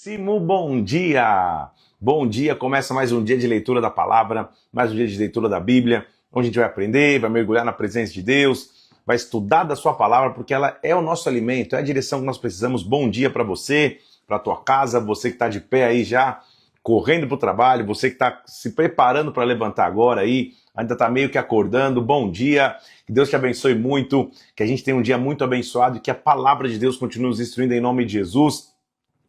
Muitíssimo bom dia! Bom dia, começa mais um dia de leitura da palavra, mais um dia de leitura da Bíblia, onde a gente vai aprender, vai mergulhar na presença de Deus, vai estudar da sua palavra, porque ela é o nosso alimento, é a direção que nós precisamos. Bom dia para você, para a tua casa, você que está de pé aí já, correndo para o trabalho, você que está se preparando para levantar agora aí, ainda está meio que acordando, bom dia, que Deus te abençoe muito, que a gente tenha um dia muito abençoado e que a palavra de Deus continue nos instruindo em nome de Jesus.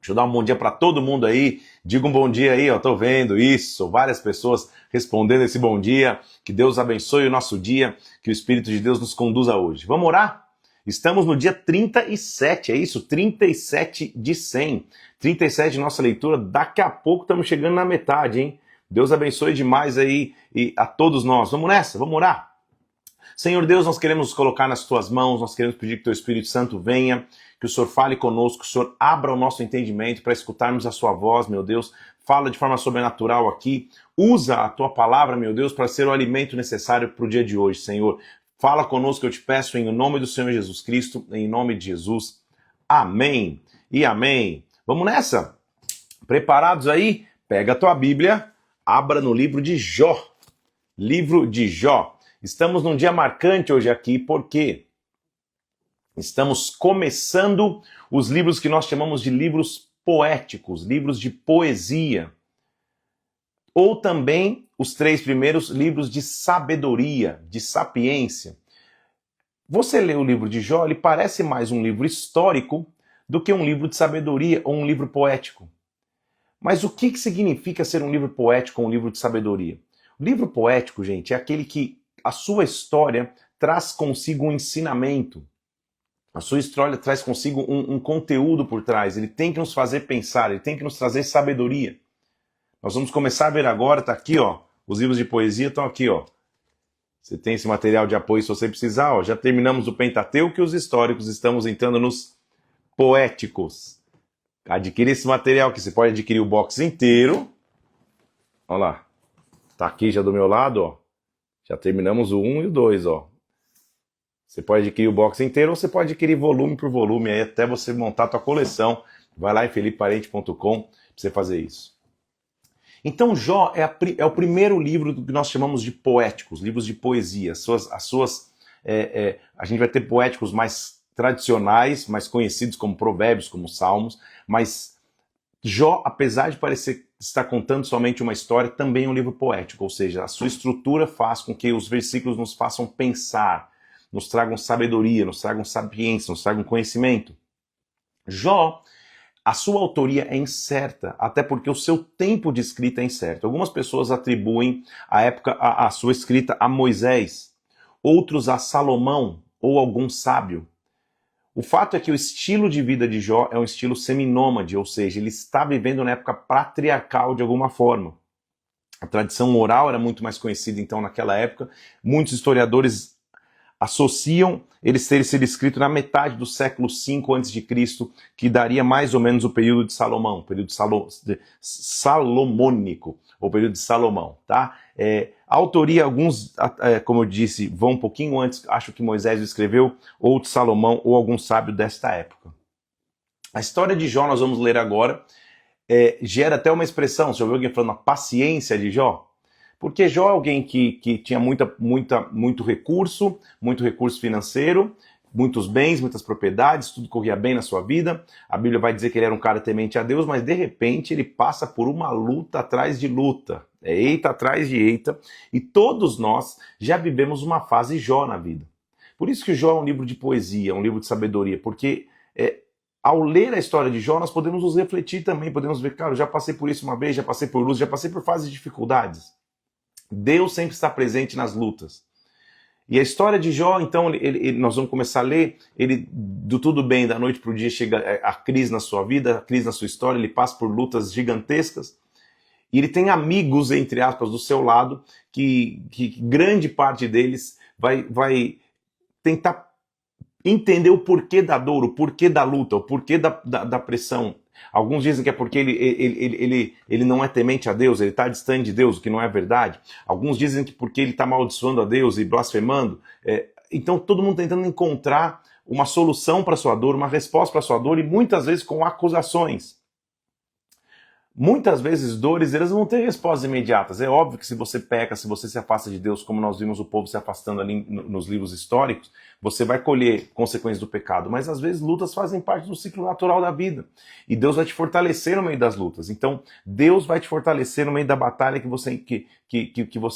Deixa eu dar um bom dia para todo mundo aí, diga um bom dia aí, ó, tô vendo isso, várias pessoas respondendo esse bom dia, que Deus abençoe o nosso dia, que o Espírito de Deus nos conduza hoje. Vamos orar? Estamos no dia 37, é isso? 37 de 100. 37 de nossa leitura, daqui a pouco estamos chegando na metade, hein? Deus abençoe demais aí e a todos nós. Vamos nessa, vamos orar. Senhor Deus, nós queremos nos colocar nas tuas mãos, nós queremos pedir que teu Espírito Santo venha, que o Senhor fale conosco, que o Senhor abra o nosso entendimento para escutarmos a sua voz, meu Deus. Fala de forma sobrenatural aqui. Usa a tua palavra, meu Deus, para ser o alimento necessário para o dia de hoje, Senhor. Fala conosco, eu te peço, em nome do Senhor Jesus Cristo, em nome de Jesus. Amém e amém. Vamos nessa? Preparados aí? Pega a tua Bíblia, abra no livro de Jó. Livro de Jó. Estamos num dia marcante hoje aqui, porque estamos começando os livros que nós chamamos de livros poéticos, livros de poesia. Ou também os 3 primeiros livros de sabedoria, de sapiência. Você lê o livro de Jó, ele parece mais um livro histórico do que um livro de sabedoria ou um livro poético. Mas o que significa ser um livro poético ou um livro de sabedoria? O livro poético, gente, é aquele que a sua história traz consigo um ensinamento. A sua história traz consigo um conteúdo por trás. Ele tem que nos fazer pensar, ele tem que nos trazer sabedoria. Nós vamos começar a ver agora, tá aqui, ó. Os livros de poesia estão aqui, ó. Você tem esse material de apoio se você precisar, ó. Já terminamos o Pentateuco e os históricos, estamos entrando nos poéticos. Adquira esse material que você pode adquirir o box inteiro. Olha lá. Tá aqui já do meu lado, ó. Já terminamos o 1 e o 2, ó. Você pode adquirir o box inteiro ou você pode adquirir volume por volume aí até você montar a tua coleção. Vai lá em felipeparente.com para você fazer isso. Então Jó é o primeiro livro do que nós chamamos de poéticos, livros de poesia. A gente vai ter poéticos mais tradicionais, mais conhecidos como provérbios, como salmos, mas Jó, apesar de parecer estar contando somente uma história, também é um livro poético, ou seja, a sua estrutura faz com que os versículos nos façam pensar, nos tragam sabedoria, nos tragam sapiência, nos tragam conhecimento. Jó, a sua autoria é incerta, até porque o seu tempo de escrita é incerto. Algumas pessoas atribuem a sua escrita a Moisés, outros a Salomão ou algum sábio. O fato é que o estilo de vida de Jó é um estilo seminômade, ou seja, ele está vivendo na época patriarcal de alguma forma. A tradição oral era muito mais conhecida então naquela época. Muitos historiadores associam ele ter sido escrito na metade do século V a.C., que daria mais ou menos o período de Salomão, o período salomônico, ou período de Salomão, tá? A autoria, alguns, como eu disse, vão um pouquinho antes, acho que Moisés escreveu, ou de Salomão, ou algum sábio desta época. A história de Jó, nós vamos ler agora, gera até uma expressão, você ouviu alguém falando a paciência de Jó? Porque Jó é alguém que tinha muito recurso financeiro, muitos bens, muitas propriedades, tudo corria bem na sua vida. A Bíblia vai dizer que ele era um cara temente a Deus, mas de repente ele passa por uma luta atrás de luta. É eita atrás de eita. E todos nós já vivemos uma fase Jó na vida. Por isso que Jó é um livro de poesia, um livro de sabedoria, porque ao ler a história de Jó, nós podemos nos refletir também, podemos ver, cara, eu já passei por isso uma vez, já passei por lutas, já passei por fases de dificuldades. Deus sempre está presente nas lutas. E a história de Jó, então, nós vamos começar a ler, ele, do tudo bem, da noite para o dia, chega a crise na sua vida, a crise na sua história, ele passa por lutas gigantescas, e ele tem amigos, entre aspas, do seu lado, que grande parte deles vai tentar entender o porquê da dor, o porquê da luta, o porquê da pressão. Alguns dizem que é porque ele não é temente a Deus, ele está distante de Deus, o que não é verdade. Alguns dizem que porque ele está amaldiçoando a Deus e blasfemando. Então todo mundo tentando encontrar uma solução para a sua dor, uma resposta para a sua dor, e muitas vezes com acusações. muitas vezes dores, elas vão ter respostas imediatas. É óbvio que se você peca, se você se afasta de Deus, como nós vimos o povo se afastando ali nos livros históricos, você vai colher consequências do pecado. Mas às vezes lutas fazem parte do ciclo natural da vida. E Deus vai te fortalecer no meio das lutas. Então, Deus vai te fortalecer no meio da batalha que você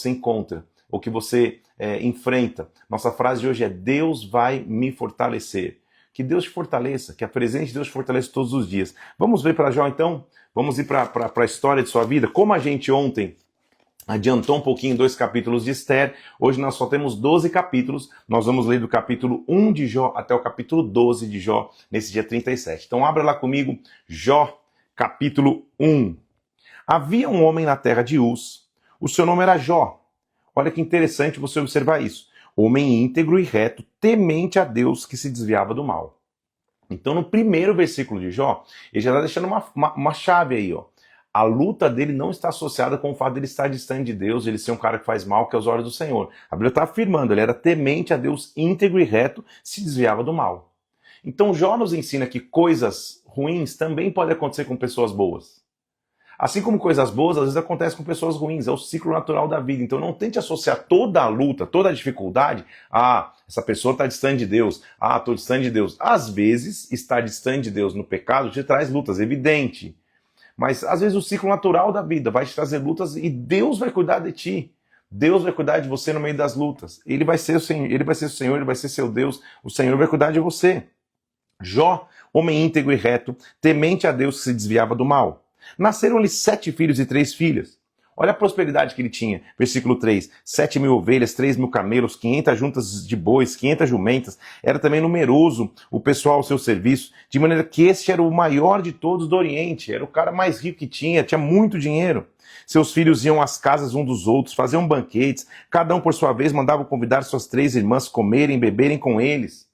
encontra, ou que você enfrenta. Nossa frase de hoje é: Deus vai me fortalecer. Que Deus te fortaleça, que a presença de Deus te fortaleça todos os dias. Vamos ver para Jó então? Vamos ir para a história de sua vida? Como a gente ontem adiantou um pouquinho 2 capítulos de Esther, hoje nós só temos 12 capítulos, nós vamos ler do capítulo 1 de Jó até o capítulo 12 de Jó, nesse dia 37. Então abra lá comigo, Jó, capítulo 1. Havia um homem na terra de Uz, o seu nome era Jó. Olha que interessante você observar isso. Homem íntegro e reto, temente a Deus, que se desviava do mal. Então, no primeiro versículo de Jó, ele já está deixando uma chave aí, ó. A luta dele não está associada com o fato de ele estar distante de Deus, ele ser um cara que faz mal, que é os olhos do Senhor. A Bíblia está afirmando, ele era temente a Deus, íntegro e reto, se desviava do mal. Então, Jó nos ensina que coisas ruins também podem acontecer com pessoas boas. Assim como coisas boas, às vezes acontecem com pessoas ruins, é o ciclo natural da vida. Então não tente associar toda a luta, toda a dificuldade, essa pessoa está distante de Deus, estou distante de Deus. Às vezes, estar distante de Deus no pecado te traz lutas, evidente. Mas às vezes o ciclo natural da vida vai te trazer lutas e Deus vai cuidar de ti. Deus vai cuidar de você no meio das lutas. Ele vai ser o Senhor, ele vai ser seu Deus, o Senhor vai cuidar de você. Jó, homem íntegro e reto, temente a Deus, que se desviava do mal. Nasceram-lhe 7 filhos e 3 filhas. Olha a prosperidade que ele tinha. Versículo 3. 7.000 ovelhas, 3.000 camelos, 500 juntas de bois, 500 jumentas. Era também numeroso o pessoal ao seu serviço, de maneira que este era o maior de todos do Oriente. Era o cara mais rico que tinha muito dinheiro. Seus filhos iam às casas um dos outros, faziam banquetes. Cada um, por sua vez, mandava convidar suas 3 irmãs comerem e beberem com eles.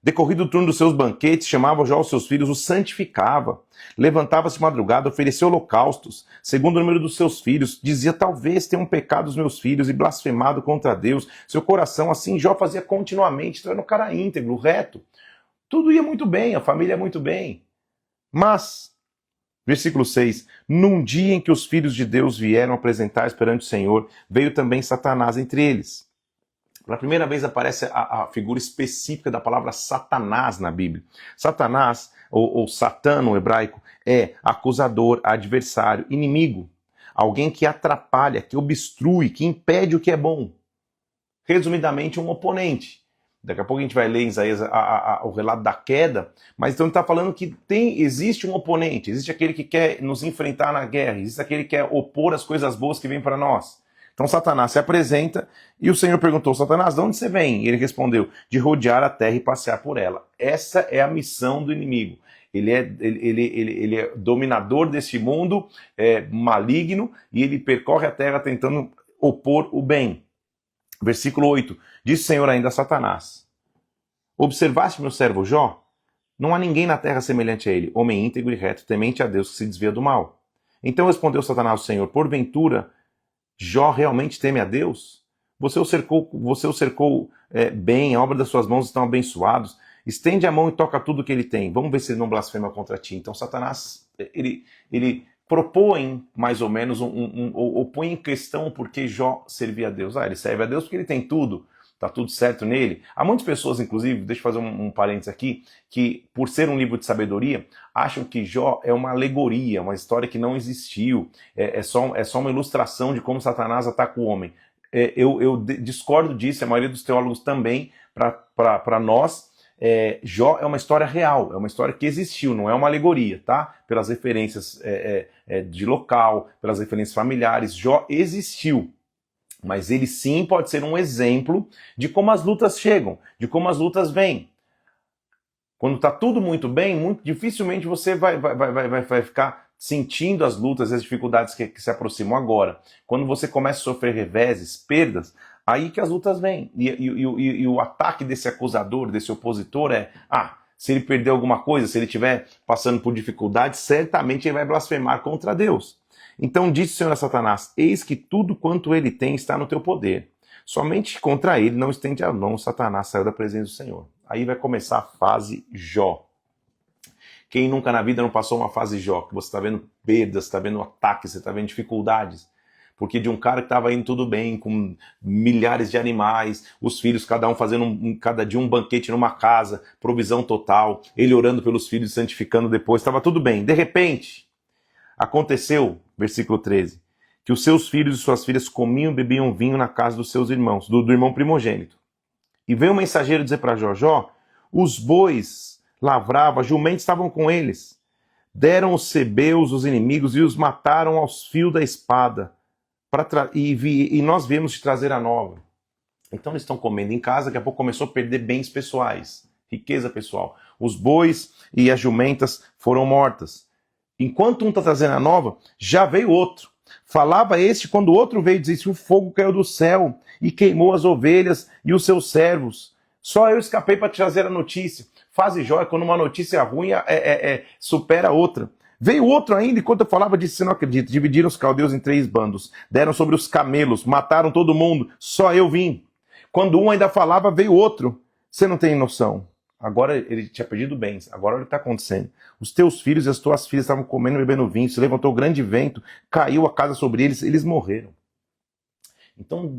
Decorrido o turno dos seus banquetes, chamava Jó os seus filhos, os santificava. Levantava-se de madrugada, oferecia holocaustos, segundo o número dos seus filhos. Dizia: talvez tenham pecado os meus filhos e blasfemado contra Deus. Seu coração, assim, Jó fazia continuamente. Então era um cara íntegro, reto. Tudo ia muito bem, a família ia muito bem. Mas, versículo 6, num dia em que os filhos de Deus vieram apresentar perante o Senhor, veio também Satanás entre eles. Pela primeira vez aparece a figura específica da palavra Satanás na Bíblia. Satanás, ou Satã no hebraico, é acusador, adversário, inimigo. Alguém que atrapalha, que obstrui, que impede o que é bom. Resumidamente, um oponente. Daqui a pouco a gente vai ler em Isaías o relato da queda, mas então ele está falando que existe um oponente, existe aquele que quer nos enfrentar na guerra, existe aquele que quer opor as coisas boas que vêm para nós. Então Satanás se apresenta e o Senhor perguntou: Satanás, de onde você vem? E ele respondeu: de rodear a terra e passear por ela. Essa é a missão do inimigo. Ele é dominador desse mundo, maligno, e ele percorre a terra tentando opor o bem. Versículo 8. Disse o Senhor ainda a Satanás: observaste meu servo Jó? Não há ninguém na terra semelhante a ele, homem íntegro e reto, temente a Deus, que se desvia do mal. Então respondeu Satanás ao Senhor: porventura Jó realmente teme a Deus? Você o cercou bem, a obra das suas mãos estão abençoados. Estende a mão e toca tudo que ele tem. Vamos ver se ele não blasfema contra ti. Então Satanás, ele propõe, mais ou menos, ou põe em questão por que Jó servia a Deus. Ele serve a Deus porque ele tem tudo. Está tudo certo nele. Há muitas pessoas, inclusive, deixa eu fazer um parênteses aqui, que por ser um livro de sabedoria, acham que Jó é uma alegoria, uma história que não existiu, é só uma ilustração de como Satanás ataca o homem. Eu discordo disso, a maioria dos teólogos também. Para nós, Jó é uma história real, é uma história que existiu, não é uma alegoria, tá? Pelas referências de local, pelas referências familiares, Jó existiu. Mas ele sim pode ser um exemplo de como as lutas chegam, de como as lutas vêm. Quando está tudo muito bem, muito dificilmente você vai ficar sentindo as lutas e as dificuldades que se aproximam agora. Quando você começa a sofrer reveses, perdas, aí que as lutas vêm. E o ataque desse acusador, desse opositor se ele perder alguma coisa, se ele estiver passando por dificuldades, certamente ele vai blasfemar contra Deus. Então disse o Senhor a Satanás: eis que tudo quanto ele tem está no teu poder. Somente contra ele não estende a mão. Satanás saiu da presença do Senhor. Aí vai começar a fase Jó. Quem nunca na vida não passou uma fase Jó, que você está vendo perdas, você está vendo ataques, você está vendo dificuldades? Porque de um cara que estava indo tudo bem, com milhares de animais, os filhos, cada um fazendo cada dia um banquete numa casa, provisão total, ele orando pelos filhos, santificando depois, estava tudo bem. De repente, aconteceu, versículo 13, que os seus filhos e suas filhas comiam e bebiam vinho na casa dos seus irmãos, do irmão primogênito. E veio um mensageiro dizer para Jó, os bois lavravam, as jumentas estavam com eles. Deram os sebeus, os inimigos, e os mataram aos fios da espada. E nós viemos te trazer a nova. Então eles estão comendo em casa, daqui a pouco começou a perder bens pessoais, riqueza pessoal. Os bois e as jumentas foram mortas. Enquanto um está trazendo a nova, já veio outro. Falava este quando o outro veio e dizia: o fogo caiu do céu e queimou as ovelhas e os seus servos. Só eu escapei para trazer a notícia. Fase Jó é quando uma notícia ruim supera a outra. Veio outro ainda, enquanto eu falava disso, você não acredita. Dividiram os caldeus em 3 bandos. Deram sobre os camelos, mataram todo mundo. Só eu vim. Quando um ainda falava, veio outro. Você não tem noção. Agora ele tinha perdido bens. Agora olha o que está acontecendo. Os teus filhos e as tuas filhas estavam comendo e bebendo vinho. Se levantou grande vento. Caiu a casa sobre eles. Eles morreram. Então,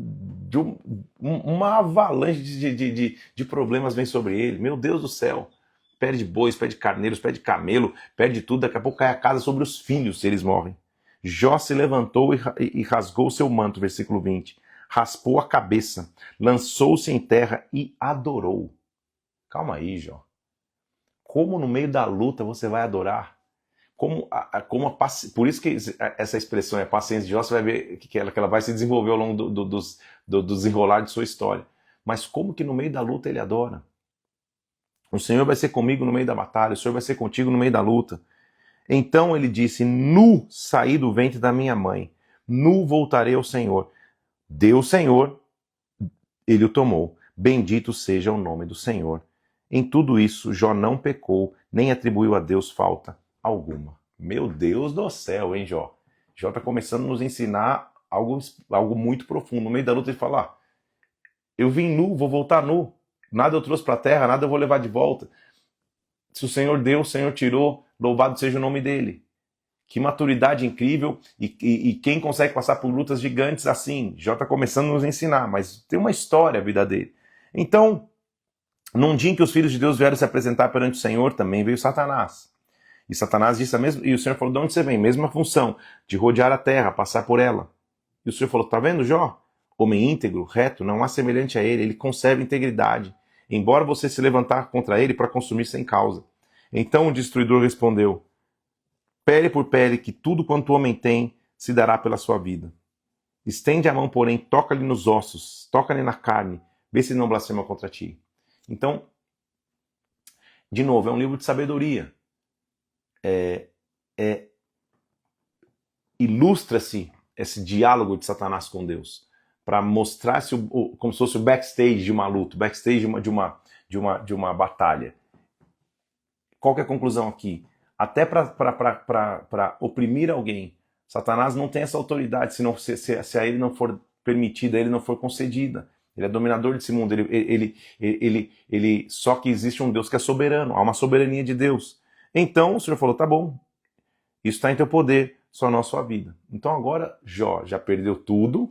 uma avalanche de problemas vem sobre ele. Meu Deus do céu. Perde bois, perde carneiros, perde camelo, perde tudo. Daqui a pouco cai a casa sobre os filhos se eles morrem. Jó se levantou e rasgou o seu manto, versículo 20. Raspou a cabeça, lançou-se em terra e adorou. Calma aí, Jó. Como no meio da luta você vai adorar? Por isso que essa expressão é paciência de Jó, você vai ver que ela vai se desenvolver ao longo do desenrolar de sua história. Mas como que no meio da luta ele adora? O Senhor vai ser comigo no meio da batalha, o Senhor vai ser contigo no meio da luta. Então ele disse: nu saí do ventre da minha mãe, nu voltarei ao Senhor. Deu o Senhor, ele o tomou. Bendito seja o nome do Senhor. Em tudo isso, Jó não pecou, nem atribuiu a Deus falta alguma. Meu Deus do céu, hein, Jó? Jó está começando a nos ensinar algo muito profundo. No meio da luta ele fala: eu vim nu, vou voltar nu. Nada eu trouxe para a terra, nada eu vou levar de volta. Se o Senhor deu, o Senhor tirou, louvado seja o nome dele. Que maturidade incrível, e quem consegue passar por lutas gigantes assim? Jó está começando a nos ensinar, mas tem uma história a vida dele. Então, num dia em que os filhos de Deus vieram se apresentar perante o Senhor, também veio Satanás. E Satanás disse a mesma, e o Senhor falou: de onde você vem? Mesma função, de rodear a terra, passar por ela. E o Senhor falou: tá vendo, Jó? Homem íntegro, reto, não há semelhante a ele conserva integridade, embora você se levantar contra ele para consumir sem causa. Então o destruidor respondeu: pele por pele, que tudo quanto o homem tem se dará pela sua vida. Estende a mão, porém, toca-lhe nos ossos, toca-lhe na carne, vê se ele não blasfema contra ti. Então, de novo, é um livro de sabedoria. Ilustra-se esse diálogo de Satanás com Deus, para mostrar-se como se fosse o backstage de uma luta, o backstage de uma batalha. Qual que é a conclusão aqui? Até para oprimir alguém, Satanás não tem essa autoridade se a ele não for permitida, a ele não for concedida. Ele é dominador desse mundo. Só que existe um Deus que é soberano, há uma soberania de Deus. Então o Senhor falou: tá bom, isso está em teu poder, só não a sua vida. Então agora Jó já perdeu tudo,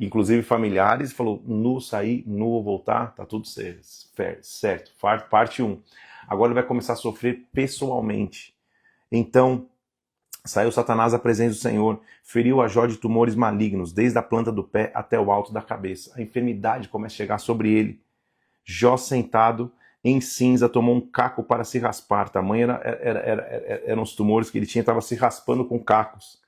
inclusive familiares, falou: nu sair, nu vou voltar, tá tudo certo. Parte 1. Agora ele vai começar a sofrer pessoalmente. Então saiu Satanás à presença do Senhor, feriu a Jó de tumores malignos, desde a planta do pé até o alto da cabeça. A enfermidade começa a chegar sobre ele. Jó, sentado em cinza, tomou um caco para se raspar. Tamanho eram os tumores que ele tinha, estava se raspando com cacos.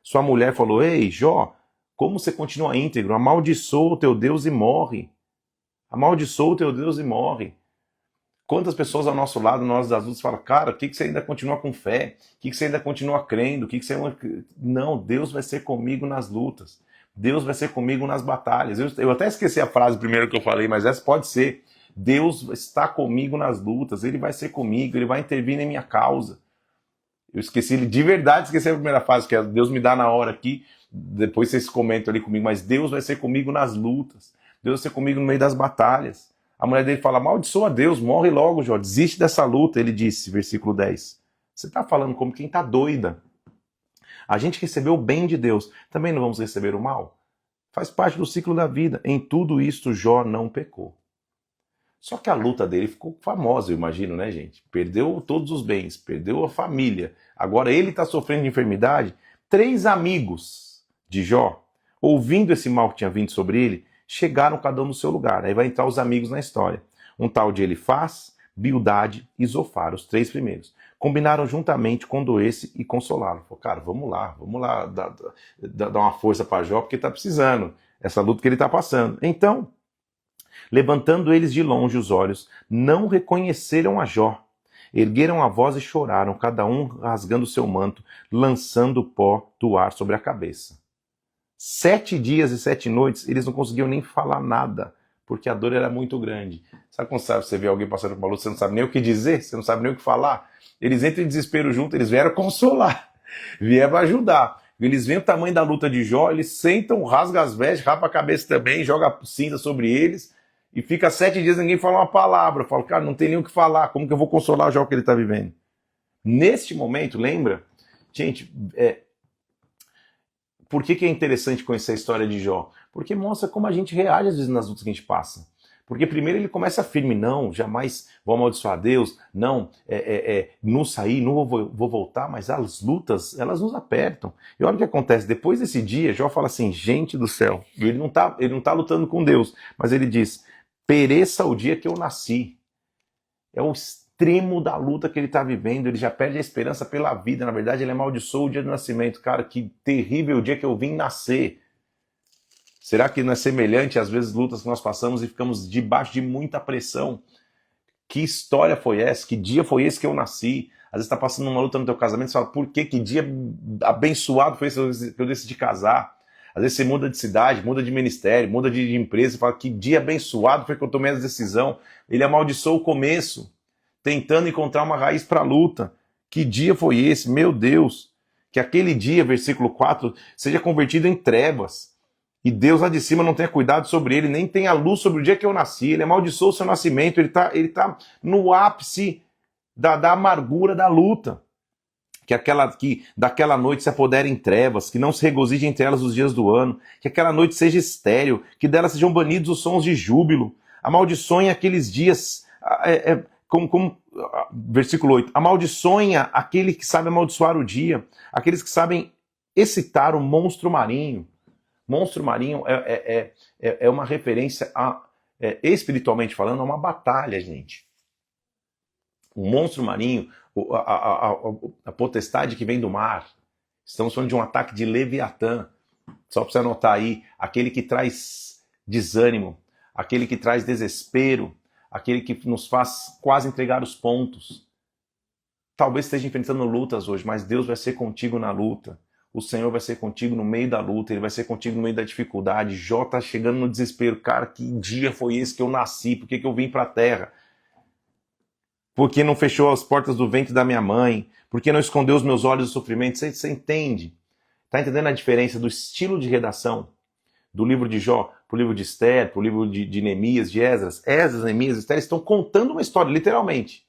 Sua mulher falou: ei, Jó, como você continua íntegro? Amaldiçoa o teu Deus e morre. Amaldiçoa o teu Deus e morre. Quantas pessoas ao nosso lado, nós das lutas, falam: cara, por que você ainda continua com fé? Por que você ainda continua crendo? Não, Deus vai ser comigo nas lutas. Deus vai ser comigo nas batalhas. Eu até esqueci a frase primeiro que eu falei, mas essa pode ser. Deus está comigo nas lutas, Ele vai ser comigo, Ele vai intervir na minha causa. Eu esqueci, de verdade esqueci a primeira frase, que é: Deus me dá na hora aqui, depois vocês comentam ali comigo, mas Deus vai ser comigo nas lutas, Deus vai ser comigo no meio das batalhas. A mulher dele fala, amaldiçoa a Deus, morre logo, Jó, desiste dessa luta. Ele disse, versículo 10, você está falando como quem está doida. A gente recebeu o bem de Deus, também não vamos receber o mal? Faz parte do ciclo da vida. Em tudo isto, Jó não pecou. Só que a luta dele ficou famosa, eu imagino, né, gente? Perdeu todos os bens, perdeu a família. Agora ele está sofrendo de enfermidade. 3 amigos de Jó, ouvindo esse mal que tinha vindo sobre ele, chegaram cada um no seu lugar. Aí vai entrar os amigos na história. Um tal de Elifaz, Bildade e Zofar, os 3 primeiros. Combinaram juntamente condoer-se e consolá-lo. Falaram, cara, vamos lá, dar uma força para Jó, porque está precisando. Essa luta que ele está passando. Então, levantando eles de longe os olhos, não reconheceram a Jó. Ergueram a voz e choraram, cada um rasgando seu manto, lançando o pó do ar sobre a cabeça. 7 dias e 7 noites, eles não conseguiam nem falar nada, porque a dor era muito grande. Sabe quando você vê alguém passando por uma luta, você não sabe nem o que dizer, você não sabe nem o que falar? Eles entram em desespero junto, eles vieram consolar, vieram ajudar. Eles veem o tamanho da luta de Jó, eles sentam, rasgam as vestes, rapa a cabeça também, joga cinza sobre eles, e fica 7 dias ninguém fala uma palavra. Eu falo, cara, não tem nem o que falar, como que eu vou consolar o Jó que ele está vivendo? Neste momento, lembra? Gente, por que é interessante conhecer a história de Jó? Porque mostra como a gente reage às vezes nas lutas que a gente passa. Porque primeiro ele começa firme, não, jamais vou amaldiçoar a Deus, não, não sair, não vou voltar, mas as lutas, elas nos apertam. E olha o que acontece, depois desse dia, Jó fala assim, gente do céu, ele não tá lutando com Deus, mas ele diz, pereça o dia que eu nasci. É o extremo da luta que ele está vivendo, ele já perde a esperança pela vida, na verdade ele amaldiçoou o dia do nascimento. Cara, que terrível o dia que eu vim nascer. Será que não é semelhante às vezes lutas que nós passamos e ficamos debaixo de muita pressão? Que história foi essa? Que dia foi esse que eu nasci? Às vezes está passando uma luta no teu casamento e fala, por quê? Que dia abençoado foi esse que eu decidi casar? Às vezes você muda de cidade, muda de ministério, muda de empresa e fala, que dia abençoado foi que eu tomei essa decisão? Ele amaldiçoou o começo, tentando encontrar uma raiz para a luta. Que dia foi esse? Meu Deus! Que aquele dia, versículo 4, seja convertido em trevas. E Deus lá de cima não tenha cuidado sobre ele, nem tenha luz sobre o dia que eu nasci. Ele amaldiçoou o seu nascimento, ele tá no ápice da amargura da luta. Que daquela noite se apodere em trevas, que não se regozije entre elas os dias do ano, que aquela noite seja estéril, que dela sejam banidos os sons de júbilo. Amaldiçoem aqueles dias, versículo 8, amaldiçoem aquele que sabe amaldiçoar o dia, aqueles que sabem excitar o monstro marinho. Monstro marinho é uma referência, espiritualmente falando, a uma batalha, gente. O monstro marinho, a potestade que vem do mar. Estamos falando de um ataque de Leviatã. Só para você anotar aí, aquele que traz desânimo, aquele que traz desespero, aquele que nos faz quase entregar os pontos. Talvez esteja enfrentando lutas hoje, mas Deus vai ser contigo na luta. O Senhor vai ser contigo no meio da luta, Ele vai ser contigo no meio da dificuldade. Jó está chegando no desespero. Cara, que dia foi esse que eu nasci? Por que eu vim para a terra? Por que não fechou as portas do ventre da minha mãe? Por que não escondeu os meus olhos do sofrimento? Você entende? Está entendendo a diferença do estilo de redação do livro de Jó para o livro de Esther, para o livro de Neemias, de Esdras? Esdras, Neemias, Esther estão contando uma história, literalmente.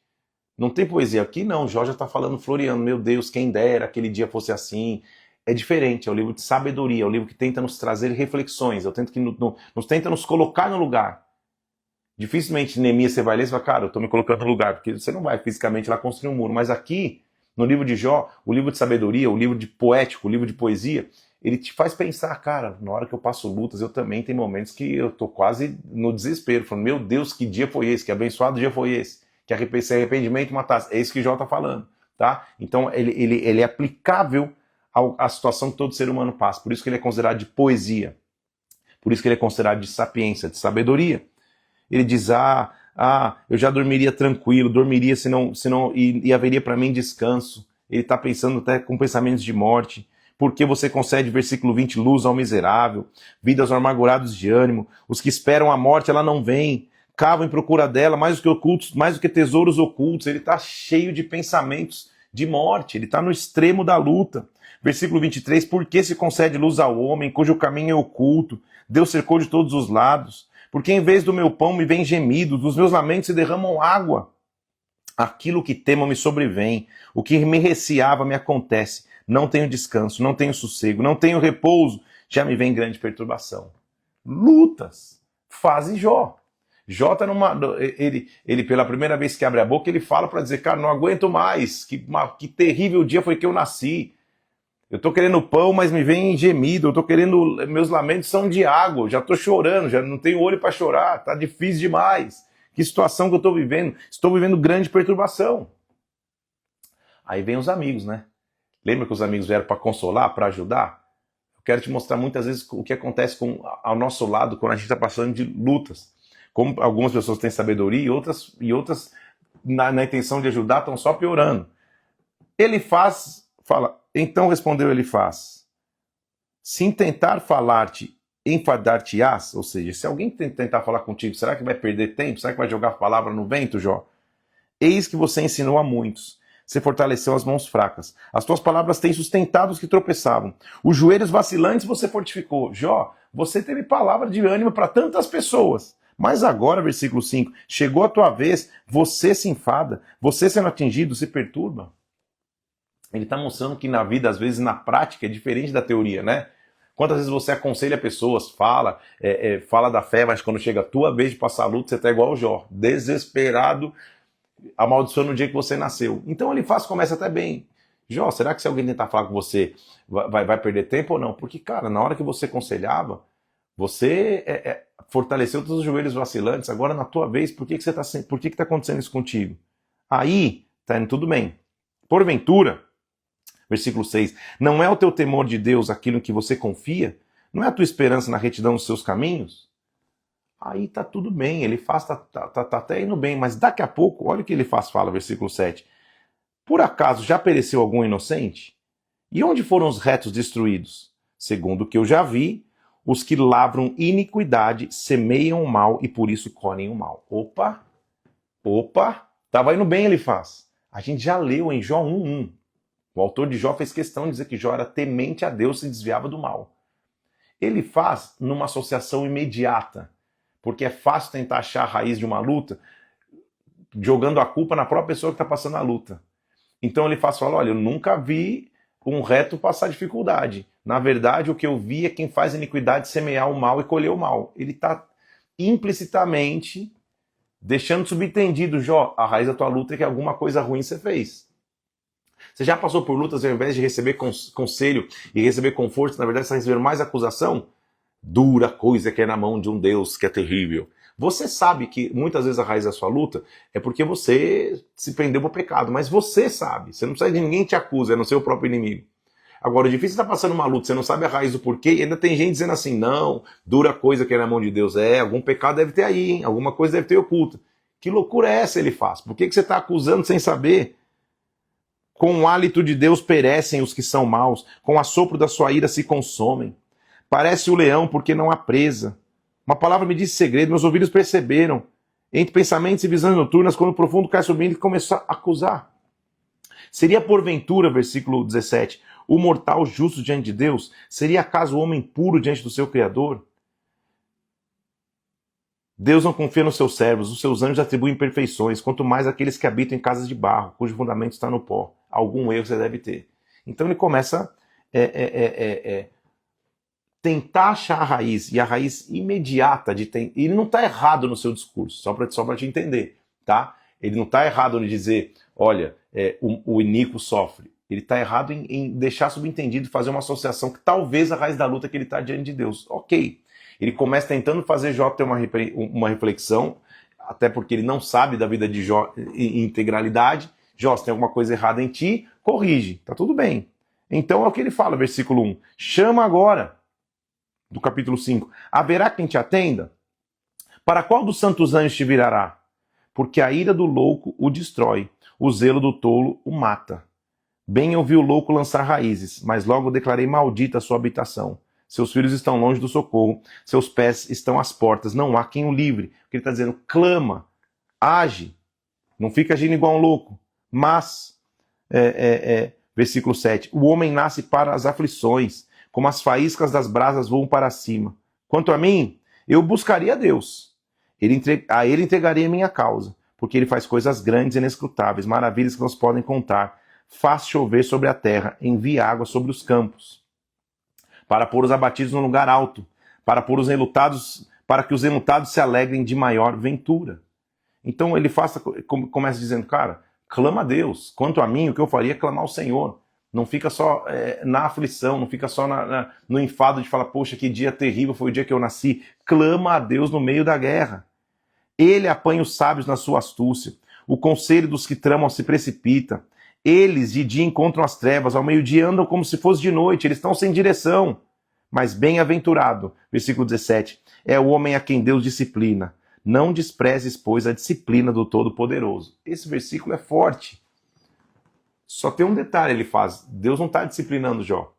Não tem poesia aqui, não. Jó já está falando, floreando. Meu Deus, quem dera aquele dia fosse assim. É diferente, é um livro de sabedoria, é um livro que tenta nos trazer reflexões, nos tenta nos colocar no lugar. Dificilmente Neemias você vai ler e fala, cara, eu estou me colocando no lugar, porque você não vai fisicamente lá construir um muro. Mas aqui, no livro de Jó, o livro de sabedoria, o livro de poético, o livro de poesia, ele te faz pensar, cara, na hora que eu passo lutas, eu também tenho momentos que eu estou quase no desespero, falando, meu Deus, que dia foi esse, que abençoado dia foi esse, que arrependimento matasse. É isso que Jó está falando, tá? Então ele é aplicável à situação que todo ser humano passa. Por isso que ele é considerado de poesia. Por isso que ele é considerado de sapiência, de sabedoria. Ele diz, eu já dormiria tranquilo, dormiria e haveria para mim descanso. Ele está pensando até com pensamentos de morte. Porque você concede, versículo 20, luz ao miserável, vida aos amargurados de ânimo. Os que esperam a morte, ela não vem. Cavam em procura dela, mais do que tesouros ocultos. Ele está cheio de pensamentos de morte. Ele está no extremo da luta. Versículo 23, porque se concede luz ao homem, cujo caminho é oculto, Deus cercou de todos os lados, Porque em vez do meu pão me vem gemido, dos meus lamentos se derramam água. Aquilo que temo me sobrevém, o que me receava me acontece. Não tenho descanso, não tenho sossego, não tenho repouso, já me vem grande perturbação. Lutas fazem Jó. Jó tá numa... Ele pela primeira vez que abre a boca, ele fala para dizer, cara, não aguento mais, que terrível dia foi que eu nasci. Eu tô querendo pão, mas me vem gemido, eu tô querendo... Meus lamentos são de água, eu já tô chorando, já não tenho olho para chorar, tá difícil demais. Que situação que eu tô vivendo? Estou vivendo grande perturbação. Aí vem os amigos, né? Lembra que os amigos vieram para consolar, para ajudar? Eu quero te mostrar muitas vezes o que acontece ao nosso lado quando a gente está passando de lutas. Como algumas pessoas têm sabedoria e outras na intenção de ajudar, estão só piorando. Fala, então respondeu Elifaz, se intentar falar-te, enfadar-te-ás, ou seja, se alguém tentar falar contigo, será que vai perder tempo? Será que vai jogar a palavra no vento, Jó? Eis que você ensinou a muitos, você fortaleceu as mãos fracas, as tuas palavras têm sustentado os que tropeçavam, os joelhos vacilantes você fortificou. Jó, você teve palavra de ânimo para tantas pessoas. Mas agora, versículo 5, chegou a tua vez, você se enfada, você sendo atingido se perturba. Ele está mostrando que na vida, às vezes, na prática, é diferente da teoria, né? Quantas vezes você aconselha pessoas, fala da fé, mas quando chega a tua vez de passar a luta, você está igual o Jó, desesperado, amaldiçoando o dia que você nasceu. Então ele começa até bem. Jó, será que se alguém tentar falar com você, vai perder tempo ou não? Porque, cara, na hora que você aconselhava, você fortaleceu todos os joelhos vacilantes, agora na tua vez, por que está acontecendo isso contigo? Aí, tá indo tudo bem. Porventura, versículo 6, não é o teu temor de Deus aquilo em que você confia? Não é a tua esperança na retidão dos seus caminhos? Aí tá tudo bem, ele tá até indo bem, mas daqui a pouco, olha o que ele fala, versículo 7. Por acaso já pereceu algum inocente? E onde foram os retos destruídos? Segundo o que eu já vi, os que lavram iniquidade semeiam o mal e por isso colhem o mal. Opa, tava indo bem, A gente já leu em Jó 1:1. O autor de Jó fez questão de dizer que Jó era temente a Deus e se desviava do mal. Ele faz numa associação imediata, porque é fácil tentar achar a raiz de uma luta jogando a culpa na própria pessoa que está passando a luta. Então ele fala, olha, eu nunca vi um reto passar dificuldade. Na verdade, o que eu vi é quem faz iniquidade semear o mal e colher o mal. Ele está implicitamente deixando subentendido, Jó, a raiz da tua luta é que alguma coisa ruim você fez. Você já passou por lutas ao invés de receber conselho e receber conforto, na verdade você está recebendo mais acusação? Dura coisa que é na mão de um Deus que é terrível. Você sabe que muitas vezes a raiz da sua luta é porque você se prendeu para o pecado, mas você sabe, você não precisa de ninguém te acusa, é no seu próprio inimigo. Agora, o difícil é estar passando uma luta, você não sabe a raiz do porquê, e ainda tem gente dizendo assim, não, dura coisa que é na mão de Deus. Algum pecado deve ter aí, hein? Alguma coisa deve ter oculta. Que loucura é essa ele faz? Por que você está acusando sem saber? Com o hálito de Deus perecem os que são maus, com o assopro da sua ira se consomem. Parece o leão porque não há presa. Uma palavra me disse segredo, meus ouvidos perceberam. Entre pensamentos e visões noturnas, quando o profundo cai sobre mim, ele começou a acusar. Seria porventura, versículo 17, o mortal justo diante de Deus? Seria acaso o homem puro diante do seu Criador? Deus não confia nos seus servos, os seus anjos atribuem perfeições, quanto mais aqueles que habitam em casas de barro, cujo fundamento está no pó. Algum erro você deve ter. Então ele começa tentar achar a raiz, e a raiz imediata de ele não está errado no seu discurso, só para te entender, tá? Ele não está errado em dizer, olha, o iníquo sofre. Ele está errado em deixar subentendido, fazer uma associação que talvez a raiz da luta é que ele está diante de Deus. Ok. Ele começa tentando fazer Jó ter uma reflexão, até porque ele não sabe da vida de Jó em integralidade. Jó, se tem alguma coisa errada em ti, corrige. Tá tudo bem. Então é o que ele fala, versículo 1. Chama agora, do capítulo 5. Haverá quem te atenda? Para qual dos santos anjos te virará? Porque a ira do louco o destrói, o zelo do tolo o mata. Bem eu vi o louco lançar raízes, mas logo declarei maldita a sua habitação. Seus filhos estão longe do socorro, seus pés estão às portas, não há quem o livre. O que ele está dizendo? Clama, age, não fica agindo igual um louco. Mas, versículo 7, o homem nasce para as aflições, como as faíscas das brasas voam para cima. Quanto a mim, eu buscaria a Deus. A ele entregaria a minha causa, porque ele faz coisas grandes e inescrutáveis, maravilhas que não se podem contar. Faz chover sobre a terra, envia água sobre os campos, para pôr os abatidos no lugar alto, para que os enlutados se alegrem de maior ventura. Então ele começa dizendo, cara, clama a Deus. Quanto a mim, o que eu faria é clamar ao Senhor. Não fica só na aflição, não fica só no enfado de falar, poxa, que dia terrível foi o dia que eu nasci. Clama a Deus no meio da guerra. Ele apanha os sábios na sua astúcia. O conselho dos que tramam se precipita. Eles de dia encontram as trevas, ao meio-dia andam como se fosse de noite, eles estão sem direção. Mas bem-aventurado, versículo 17, é o homem a quem Deus disciplina. Não desprezes, pois, a disciplina do Todo-Poderoso. Esse versículo é forte. Só tem um detalhe, ele faz. Deus não está disciplinando Jó.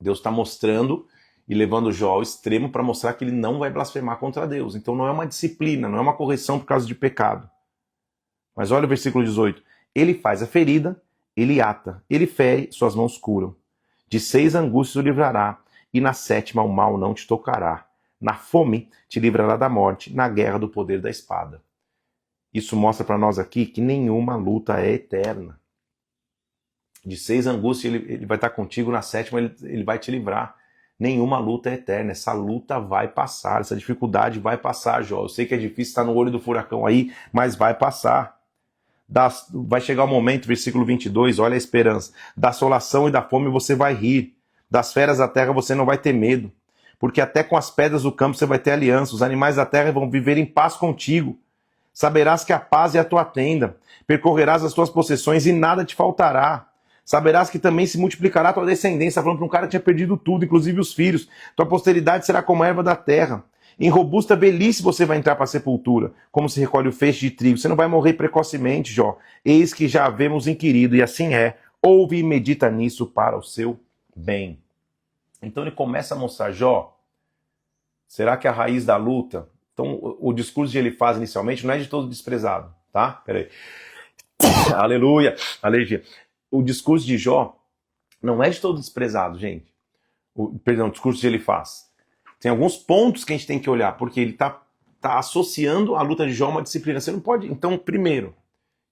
Deus está mostrando e levando Jó ao extremo para mostrar que ele não vai blasfemar contra Deus. Então não é uma disciplina, não é uma correção por causa de pecado. Mas olha o versículo 18. Ele faz a ferida, ele ata, ele fere, suas mãos curam. De 6 angústias o livrará, e na 7ª o mal não te tocará. Na fome te livrará da morte, na guerra do poder da espada. Isso mostra para nós aqui que nenhuma luta é eterna. De 6 angústias ele vai estar contigo, na 7ª ele vai te livrar. Nenhuma luta é eterna, essa luta vai passar, essa dificuldade vai passar, Jó. Eu sei que é difícil estar no olho do furacão aí, mas vai passar. Vai chegar o momento, versículo 22, olha a esperança. Da assolação e da fome você vai rir, das feras da terra você não vai ter medo, porque até com as pedras do campo você vai ter aliança, os animais da terra vão viver em paz contigo. Saberás que a paz é a tua tenda, percorrerás as tuas possessões e nada te faltará. Saberás que também se multiplicará a tua descendência. Está falando para um cara que tinha perdido tudo, inclusive os filhos. Tua posteridade será como a erva da terra. Em robusta velhice você vai entrar para a sepultura, como se recolhe o feixe de trigo. Você não vai morrer precocemente, Jó. Eis que já havemos inquirido, e assim é. Ouve e medita nisso para o seu bem. Então ele começa a mostrar, Jó, será que a raiz da luta... Então o discurso que ele faz inicialmente não é de todo desprezado, tá? Peraí. Aleluia, aleluia. O discurso de Jó não é de todo desprezado, gente. O discurso que ele faz. Tem alguns pontos que a gente tem que olhar, porque ele está associando a luta de Jó a uma disciplina. Você não pode... Então, primeiro, o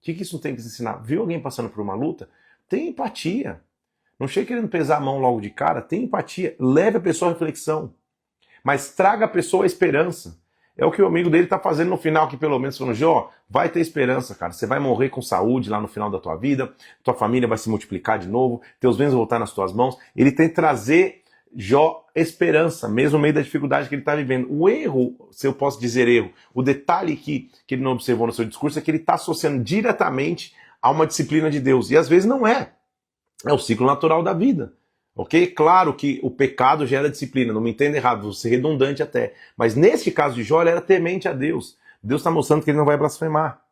que isso tem que se ensinar? Viu alguém passando por uma luta? Tem empatia. Não chegue querendo pesar a mão logo de cara. Tem empatia. Leve a pessoa à reflexão. Mas traga a pessoa à esperança. É o que o amigo dele está fazendo no final aqui, pelo menos, falando, Jó, vai ter esperança, cara. Você vai morrer com saúde lá no final da tua vida, tua família vai se multiplicar de novo, teus bens vão voltar nas tuas mãos. Ele tem que trazer Jó esperança, mesmo no meio da dificuldade que ele está vivendo. O erro, se eu posso dizer erro, o detalhe que ele não observou no seu discurso é que ele está associando diretamente a uma disciplina de Deus. E às vezes não é. É o ciclo natural da vida. Ok? Claro que o pecado gera disciplina, não me entenda errado, vou ser redundante até. Mas nesse caso de Jó, ele era temente a Deus. Deus está mostrando que ele não vai blasfemar.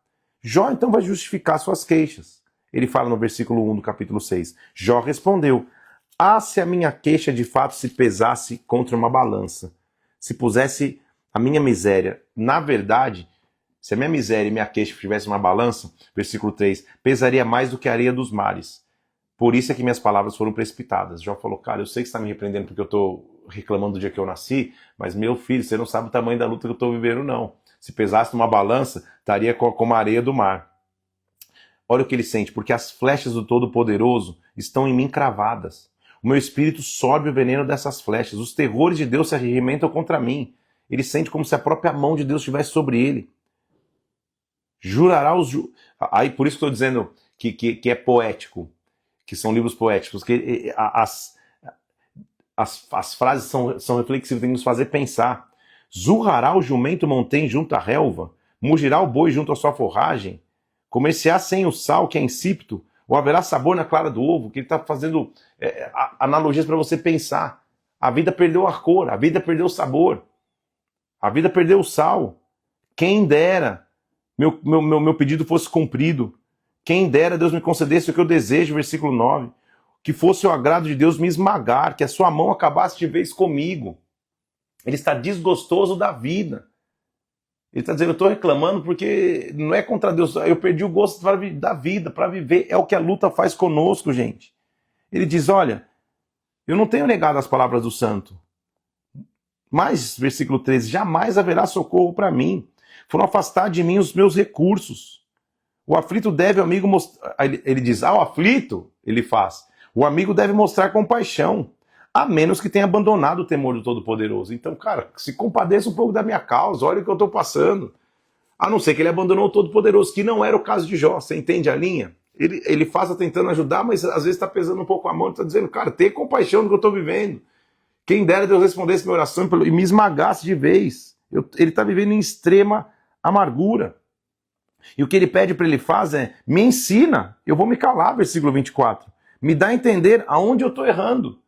Jó então vai justificar suas queixas. Ele fala no versículo 1 do capítulo 6. Jó respondeu, se a minha queixa de fato se pesasse contra uma balança, se pusesse a minha miséria, na verdade, se a minha miséria e minha queixa tivesse uma balança, versículo 3, pesaria mais do que a areia dos mares. Por isso é que minhas palavras foram precipitadas. Jó falou, cara, eu sei que você está me repreendendo porque eu estou reclamando do dia que eu nasci, mas meu filho, você não sabe o tamanho da luta que eu estou vivendo, não. Se pesasse numa balança, estaria como a areia do mar. Olha o que ele sente, porque as flechas do Todo-Poderoso estão em mim cravadas. O meu espírito sorve o veneno dessas flechas. Os terrores de Deus se arrementam contra mim. Ele sente como se a própria mão de Deus estivesse sobre ele. Jurará os... Aí por isso que eu estou dizendo que é poético. Que são livros poéticos, que as frases são reflexivas, tem que nos fazer pensar. Zurrará o jumento montém junto à relva, mugirá o boi junto à sua forragem, comer-se-á sem o sal que é insípido, ou haverá sabor na clara do ovo, que ele está fazendo analogias para você pensar. A vida perdeu a cor, a vida perdeu o sabor, a vida perdeu o sal. Quem dera meu pedido fosse cumprido. Quem dera Deus me concedesse o que eu desejo, versículo 9. Que fosse o agrado de Deus me esmagar, que a sua mão acabasse de vez comigo. Ele está desgostoso da vida. Ele está dizendo, eu estou reclamando porque não é contra Deus, eu perdi o gosto da vida, para viver. É o que a luta faz conosco, gente. Ele diz, olha, eu não tenho negado as palavras do santo. Mas, versículo 13, jamais haverá socorro para mim. Foram afastar de mim os meus recursos. O aflito deve, o amigo, ele diz, ao aflito, ele faz. O amigo deve mostrar compaixão, a menos que tenha abandonado o temor do Todo-Poderoso. Então, cara, se compadeça um pouco da minha causa, olha o que eu estou passando. A não ser que ele abandonou o Todo-Poderoso, que não era o caso de Jó. Você entende a linha? Ele faz, tentando ajudar, mas às vezes está pesando um pouco a mão e está dizendo, cara, tenha compaixão do que eu estou vivendo. Quem dera Deus respondesse minha oração e me esmagasse de vez. Ele está vivendo em extrema amargura. E o que ele pede para ele fazer é, me ensina, eu vou me calar, versículo 24. Me dá a entender aonde eu estou errando.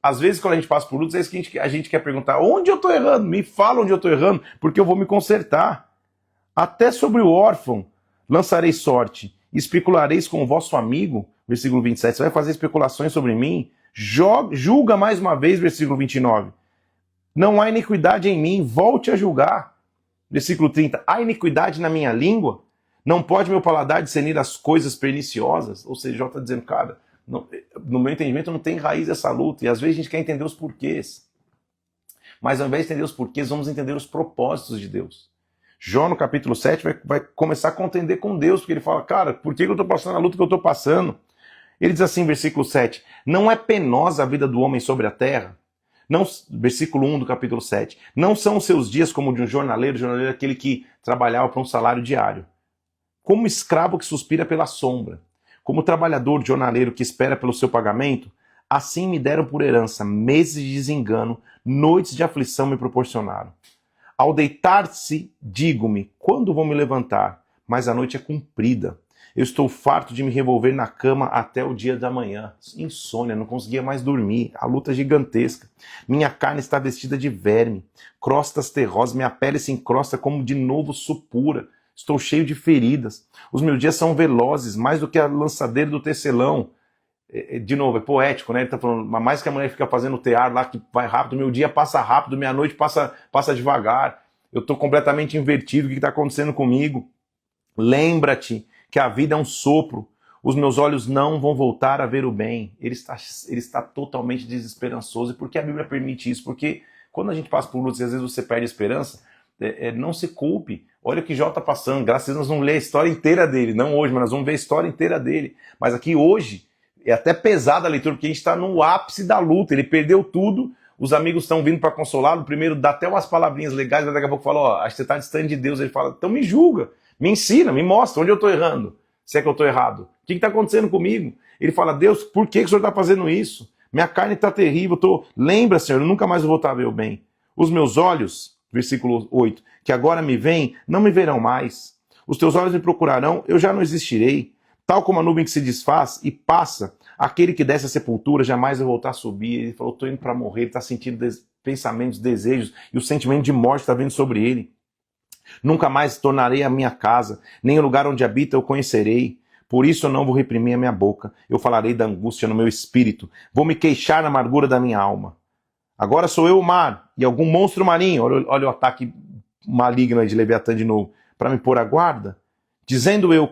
Às vezes, quando a gente passa por lutas, é isso que a gente quer perguntar, onde eu estou errando? Me fala onde eu estou errando, porque eu vou me consertar. Até sobre o órfão lançarei sorte, especulareis com o vosso amigo, versículo 27. Você vai fazer especulações sobre mim? Julga mais uma vez, versículo 29. Não há iniquidade em mim, volte a julgar. Versículo 30. Há iniquidade na minha língua? Não pode meu paladar discernir as coisas perniciosas? Ou seja, Jó está dizendo, cara, no meu entendimento não tem raiz essa luta. E às vezes a gente quer entender os porquês. Mas ao invés de entender os porquês, vamos entender os propósitos de Deus. Jó, no capítulo 7, vai começar a contender com Deus, porque ele fala, cara, por que eu estou passando a luta que eu estou passando? Ele diz assim, versículo 7, não é penosa a vida do homem sobre a terra? Não, versículo 1 do capítulo 7, não são os seus dias como de um jornaleiro é aquele que trabalhava para um salário diário. Como escravo que suspira pela sombra, como trabalhador jornaleiro que espera pelo seu pagamento, assim me deram por herança meses de desengano, noites de aflição me proporcionaram. Ao deitar-se, digo-me, quando vou me levantar? Mas a noite é comprida. Eu estou farto de me revolver na cama até o dia da manhã. Insônia, não conseguia mais dormir. A luta é gigantesca. Minha carne está vestida de verme. Crostas terrosas, minha pele se encrosta como de novo supura. Estou cheio de feridas. Os meus dias são velozes, mais do que a lançadeira do tecelão. De novo, é poético, né? Ele está falando, mais que a mulher fica fazendo tear lá, que vai rápido, meu dia passa rápido, minha noite passa devagar. Eu estou completamente invertido, o que está acontecendo comigo? Lembra-te que a vida é um sopro, os meus olhos não vão voltar a ver o bem. Ele está totalmente desesperançoso. E por que a Bíblia permite isso? Porque quando a gente passa por lutas e às vezes você perde a esperança, não se culpe. Olha o que Jó está passando. Graças a Deus nós vamos ler a história inteira dele. Não hoje, mas nós vamos ver a história inteira dele. Mas aqui hoje é até pesada a leitura, porque a gente está no ápice da luta. Ele perdeu tudo, os amigos estão vindo para consolá-lo. Primeiro dá até umas palavrinhas legais, mas daqui a pouco fala, ó, acho que você está distante de Deus. Ele fala, então me julga, me ensina, me mostra onde eu estou errando. Se é que eu estou errado. O que está acontecendo comigo? Ele fala, Deus, por que o Senhor está fazendo isso? Minha carne está terrível. Lembra, Senhor, eu nunca mais vou voltar a ver o bem. Os meus olhos, versículo 8, que agora me veem, não me verão mais. Os teus olhos me procurarão, eu já não existirei. Tal como a nuvem que se desfaz e passa, aquele que desce à sepultura jamais vai voltar a subir. Ele falou, estou indo para morrer, ele está sentindo pensamentos, desejos, e o sentimento de morte está vindo sobre ele. Nunca mais tornarei a minha casa, nem o lugar onde habita eu conhecerei. Por isso eu não vou reprimir a minha boca. Eu falarei da angústia no meu espírito. Vou me queixar na amargura da minha alma. Agora sou eu o mar e algum monstro marinho. Olha o ataque maligno de Leviatã de novo. Para me pôr a guarda. Dizendo eu,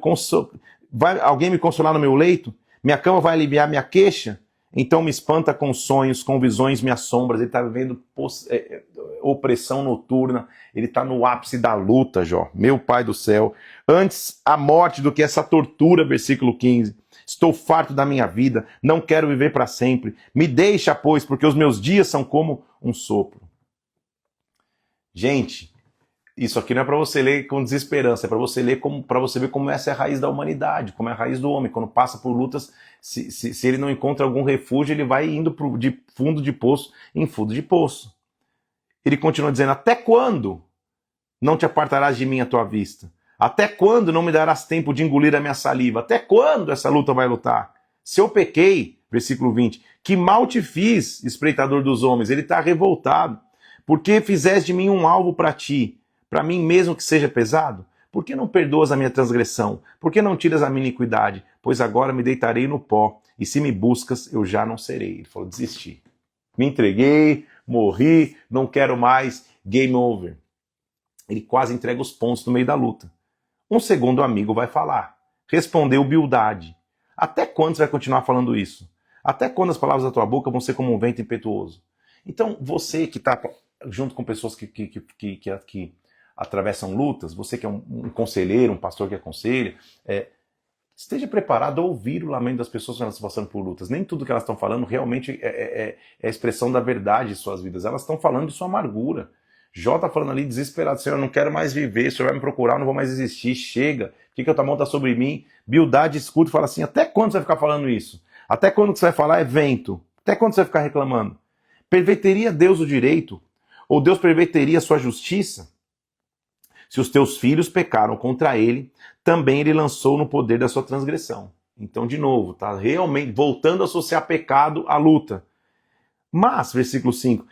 vai alguém me consolar no meu leito? Minha cama vai aliviar minha queixa? Então me espanta com sonhos, com visões, minhas sombras. Ele está vivendo opressão noturna. Ele está no ápice da luta, Jó. Meu Pai do céu. Antes a morte do que essa tortura, versículo 15. Estou farto da minha vida. Não quero viver para sempre. Me deixa, pois, porque os meus dias são como um sopro. Gente, isso aqui não é para você ler com desesperança. É para você ler para você ver como essa é a raiz da humanidade, como é a raiz do homem. Quando passa por lutas, se ele não encontra algum refúgio, ele vai indo de fundo de poço em fundo de poço. Ele continua dizendo, até quando não te apartarás de mim a tua vista? Até quando não me darás tempo de engolir a minha saliva? Até quando essa luta vai lutar? Se eu pequei, versículo 20, que mal te fiz, espreitador dos homens? Ele está revoltado. Por que fizeste de mim um alvo para ti? Para mim mesmo que seja pesado? Por que não perdoas a minha transgressão? Por que não tiras a minha iniquidade? Pois agora me deitarei no pó, e se me buscas, eu já não serei. Ele falou, desisti. Me entreguei, morri, não quero mais, game over. Ele quase entrega os pontos no meio da luta. Um segundo amigo vai falar. Respondeu Bildade. Até quando você vai continuar falando isso? Até quando as palavras da tua boca vão ser como um vento impetuoso? Então, você que está junto com pessoas que atravessam lutas, você que é um conselheiro, um pastor que aconselha, esteja preparado a ouvir o lamento das pessoas que elas estão passando por lutas. Nem tudo que elas estão falando realmente é a expressão da verdade de suas vidas. Elas estão falando de sua amargura. Jó está falando ali desesperado: Senhor, eu não quero mais viver, o Senhor vai me procurar, eu não vou mais existir, chega. O que a tua mão está sobre mim? Bildade escuta e fala assim: até quando você vai ficar falando isso? Até quando que você vai falar é vento? Até quando você vai ficar reclamando? Perverteria Deus o direito? Ou Deus perverteria a sua justiça? Se os teus filhos pecaram contra ele, também ele lançou no poder da sua transgressão. Então, de novo, tá realmente voltando a associar pecado à luta. Mas, versículo 5,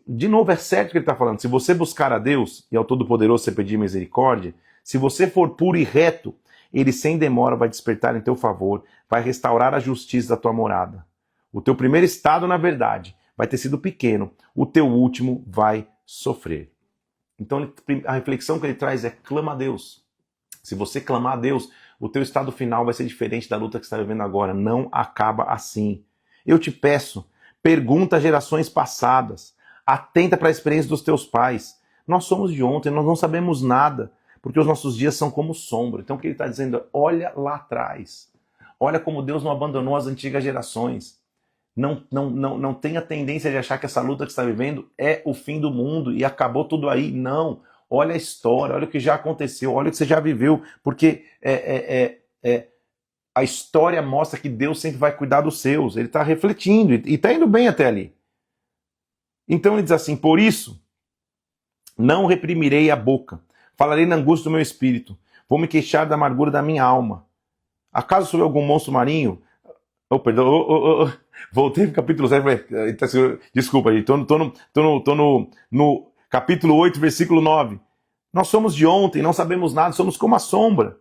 de novo é certo que ele está falando: se você buscar a Deus e ao Todo-Poderoso você pedir misericórdia, se você for puro e reto, ele sem demora vai despertar em teu favor, vai restaurar a justiça da tua morada. O teu primeiro estado, na verdade, vai ter sido pequeno, o teu último vai sofrer. Então a reflexão que ele traz é: clama a Deus. Se você clamar a Deus, o teu estado final vai ser diferente da luta que você está vivendo agora. Não acaba assim. Eu te peço, pergunta às gerações passadas, atenta para a experiência dos teus pais. Nós somos de ontem, nós não sabemos nada, porque os nossos dias são como sombra. Então o que ele está dizendo é: olha lá atrás. Olha como Deus não abandonou as antigas gerações. Não tenha tendência de achar que essa luta que você está vivendo é o fim do mundo e acabou tudo aí. Não. Olha a história, olha o que já aconteceu, olha o que você já viveu, porque a história mostra que Deus sempre vai cuidar dos seus. Ele está refletindo e está indo bem até ali. Então ele diz assim: por isso, não reprimirei a boca, falarei na angústia do meu espírito, vou me queixar da amargura da minha alma. Acaso sou eu algum monstro marinho? Voltei pro capítulo 7, desculpa, estou no capítulo 8, versículo 9. Nós somos de ontem, não sabemos nada, somos como a sombra.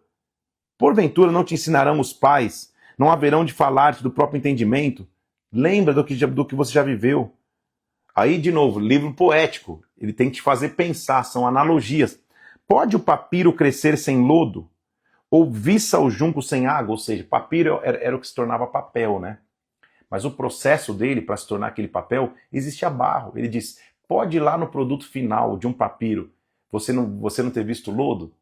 Porventura não te ensinarão os pais, não haverão de falar-te do próprio entendimento? Lembra do que você já viveu. Aí, de novo, livro poético, ele tem que te fazer pensar, são analogias. Pode o papiro crescer sem lodo? Ou viça o junco sem água? Ou seja, papiro era o que se tornava papel, né? Mas o processo dele para se tornar aquele papel existia barro. Ele diz: pode ir lá no produto final de um papiro você não ter visto lodo?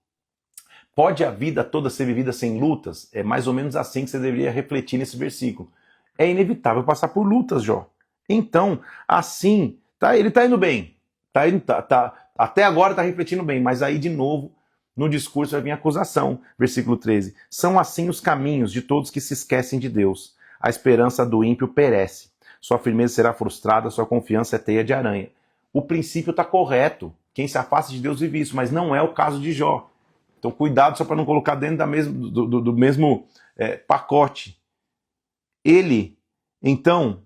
Pode a vida toda ser vivida sem lutas? É mais ou menos assim que você deveria refletir nesse versículo. É inevitável passar por lutas, Jó. Então, assim, ele está indo bem. Até agora está refletindo bem, mas aí de novo no discurso vai vir a acusação. Versículo 13. São assim os caminhos de todos que se esquecem de Deus. A esperança do ímpio perece. Sua firmeza será frustrada, sua confiança é teia de aranha. O princípio está correto. Quem se afasta de Deus vive isso, mas não é o caso de Jó. Então cuidado só para não colocar dentro do mesmo pacote. Ele, então,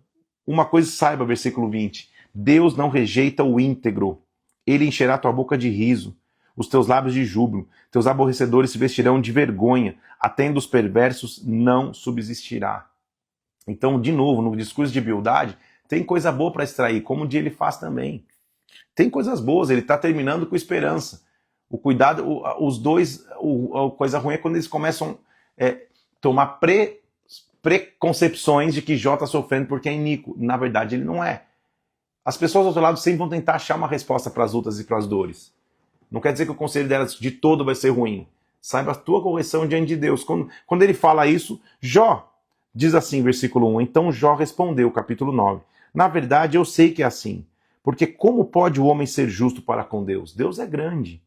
uma coisa saiba, versículo 20. Deus não rejeita o íntegro. Ele encherá tua boca de riso, os teus lábios de júbilo. Teus aborrecedores se vestirão de vergonha. A tenda dos perversos não subsistirá. Então, de novo, no discurso de Bildade, tem coisa boa para extrair, como um dia ele faz também. Tem coisas boas, ele está terminando com esperança. O cuidado, os dois, a coisa ruim é quando eles começam a tomar preconcepções de que Jó está sofrendo porque é iníquo. Na verdade, ele não é. As pessoas do outro lado sempre vão tentar achar uma resposta para as lutas e para as dores. Não quer dizer que o conselho delas de todo vai ser ruim. Saiba a tua correção diante de Deus. Quando ele fala isso, Jó diz assim, versículo 1. Então Jó respondeu, capítulo 9. Na verdade, eu sei que é assim. Porque como pode o homem ser justo para com Deus? Deus é grande.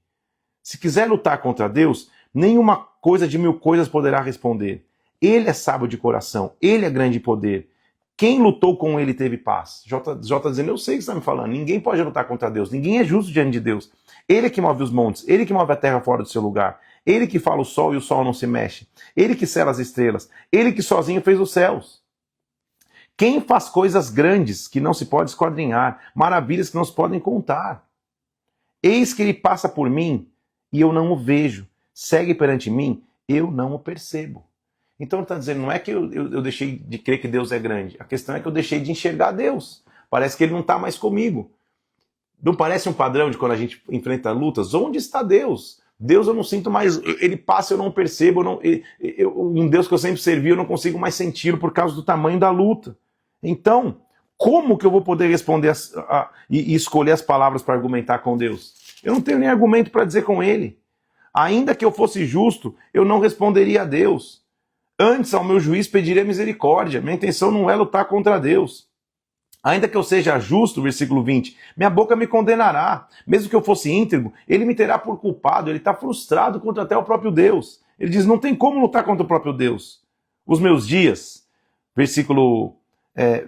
Se quiser lutar contra Deus, nenhuma coisa de 1000 coisas poderá responder. Ele é sábio de coração, ele é grande em poder. Quem lutou com ele teve paz. Jó está dizendo: eu sei o que você está me falando. Ninguém pode lutar contra Deus, ninguém é justo diante de Deus. Ele que move os montes, ele que move a terra fora do seu lugar. Ele que fala o sol e o sol não se mexe. Ele que sela as estrelas. Ele que sozinho fez os céus. Quem faz coisas grandes que não se pode esquadrinhar, maravilhas que não se podem contar. Eis que ele passa por mim e eu não o vejo. Segue perante mim, eu não o percebo. Então ele está dizendo: não é que eu deixei de crer que Deus é grande. A questão é que eu deixei de enxergar Deus. Parece que ele não está mais comigo. Não parece um padrão de quando a gente enfrenta lutas? Onde está Deus? Deus eu não sinto mais, ele passa, eu não percebo, um Deus que eu sempre servi, eu não consigo mais senti-lo por causa do tamanho da luta. Então, Como que eu vou poder responder e escolher as palavras para argumentar com Deus? Eu não tenho nem argumento para dizer com ele. Ainda que eu fosse justo, eu não responderia a Deus. Antes, ao meu juiz, pediria misericórdia. Minha intenção não é lutar contra Deus. Ainda que eu seja justo, versículo 20, minha boca me condenará. Mesmo que eu fosse íntegro, ele me terá por culpado. Ele está frustrado contra até o próprio Deus. Ele diz, não tem como lutar contra o próprio Deus. Os meus dias, versículo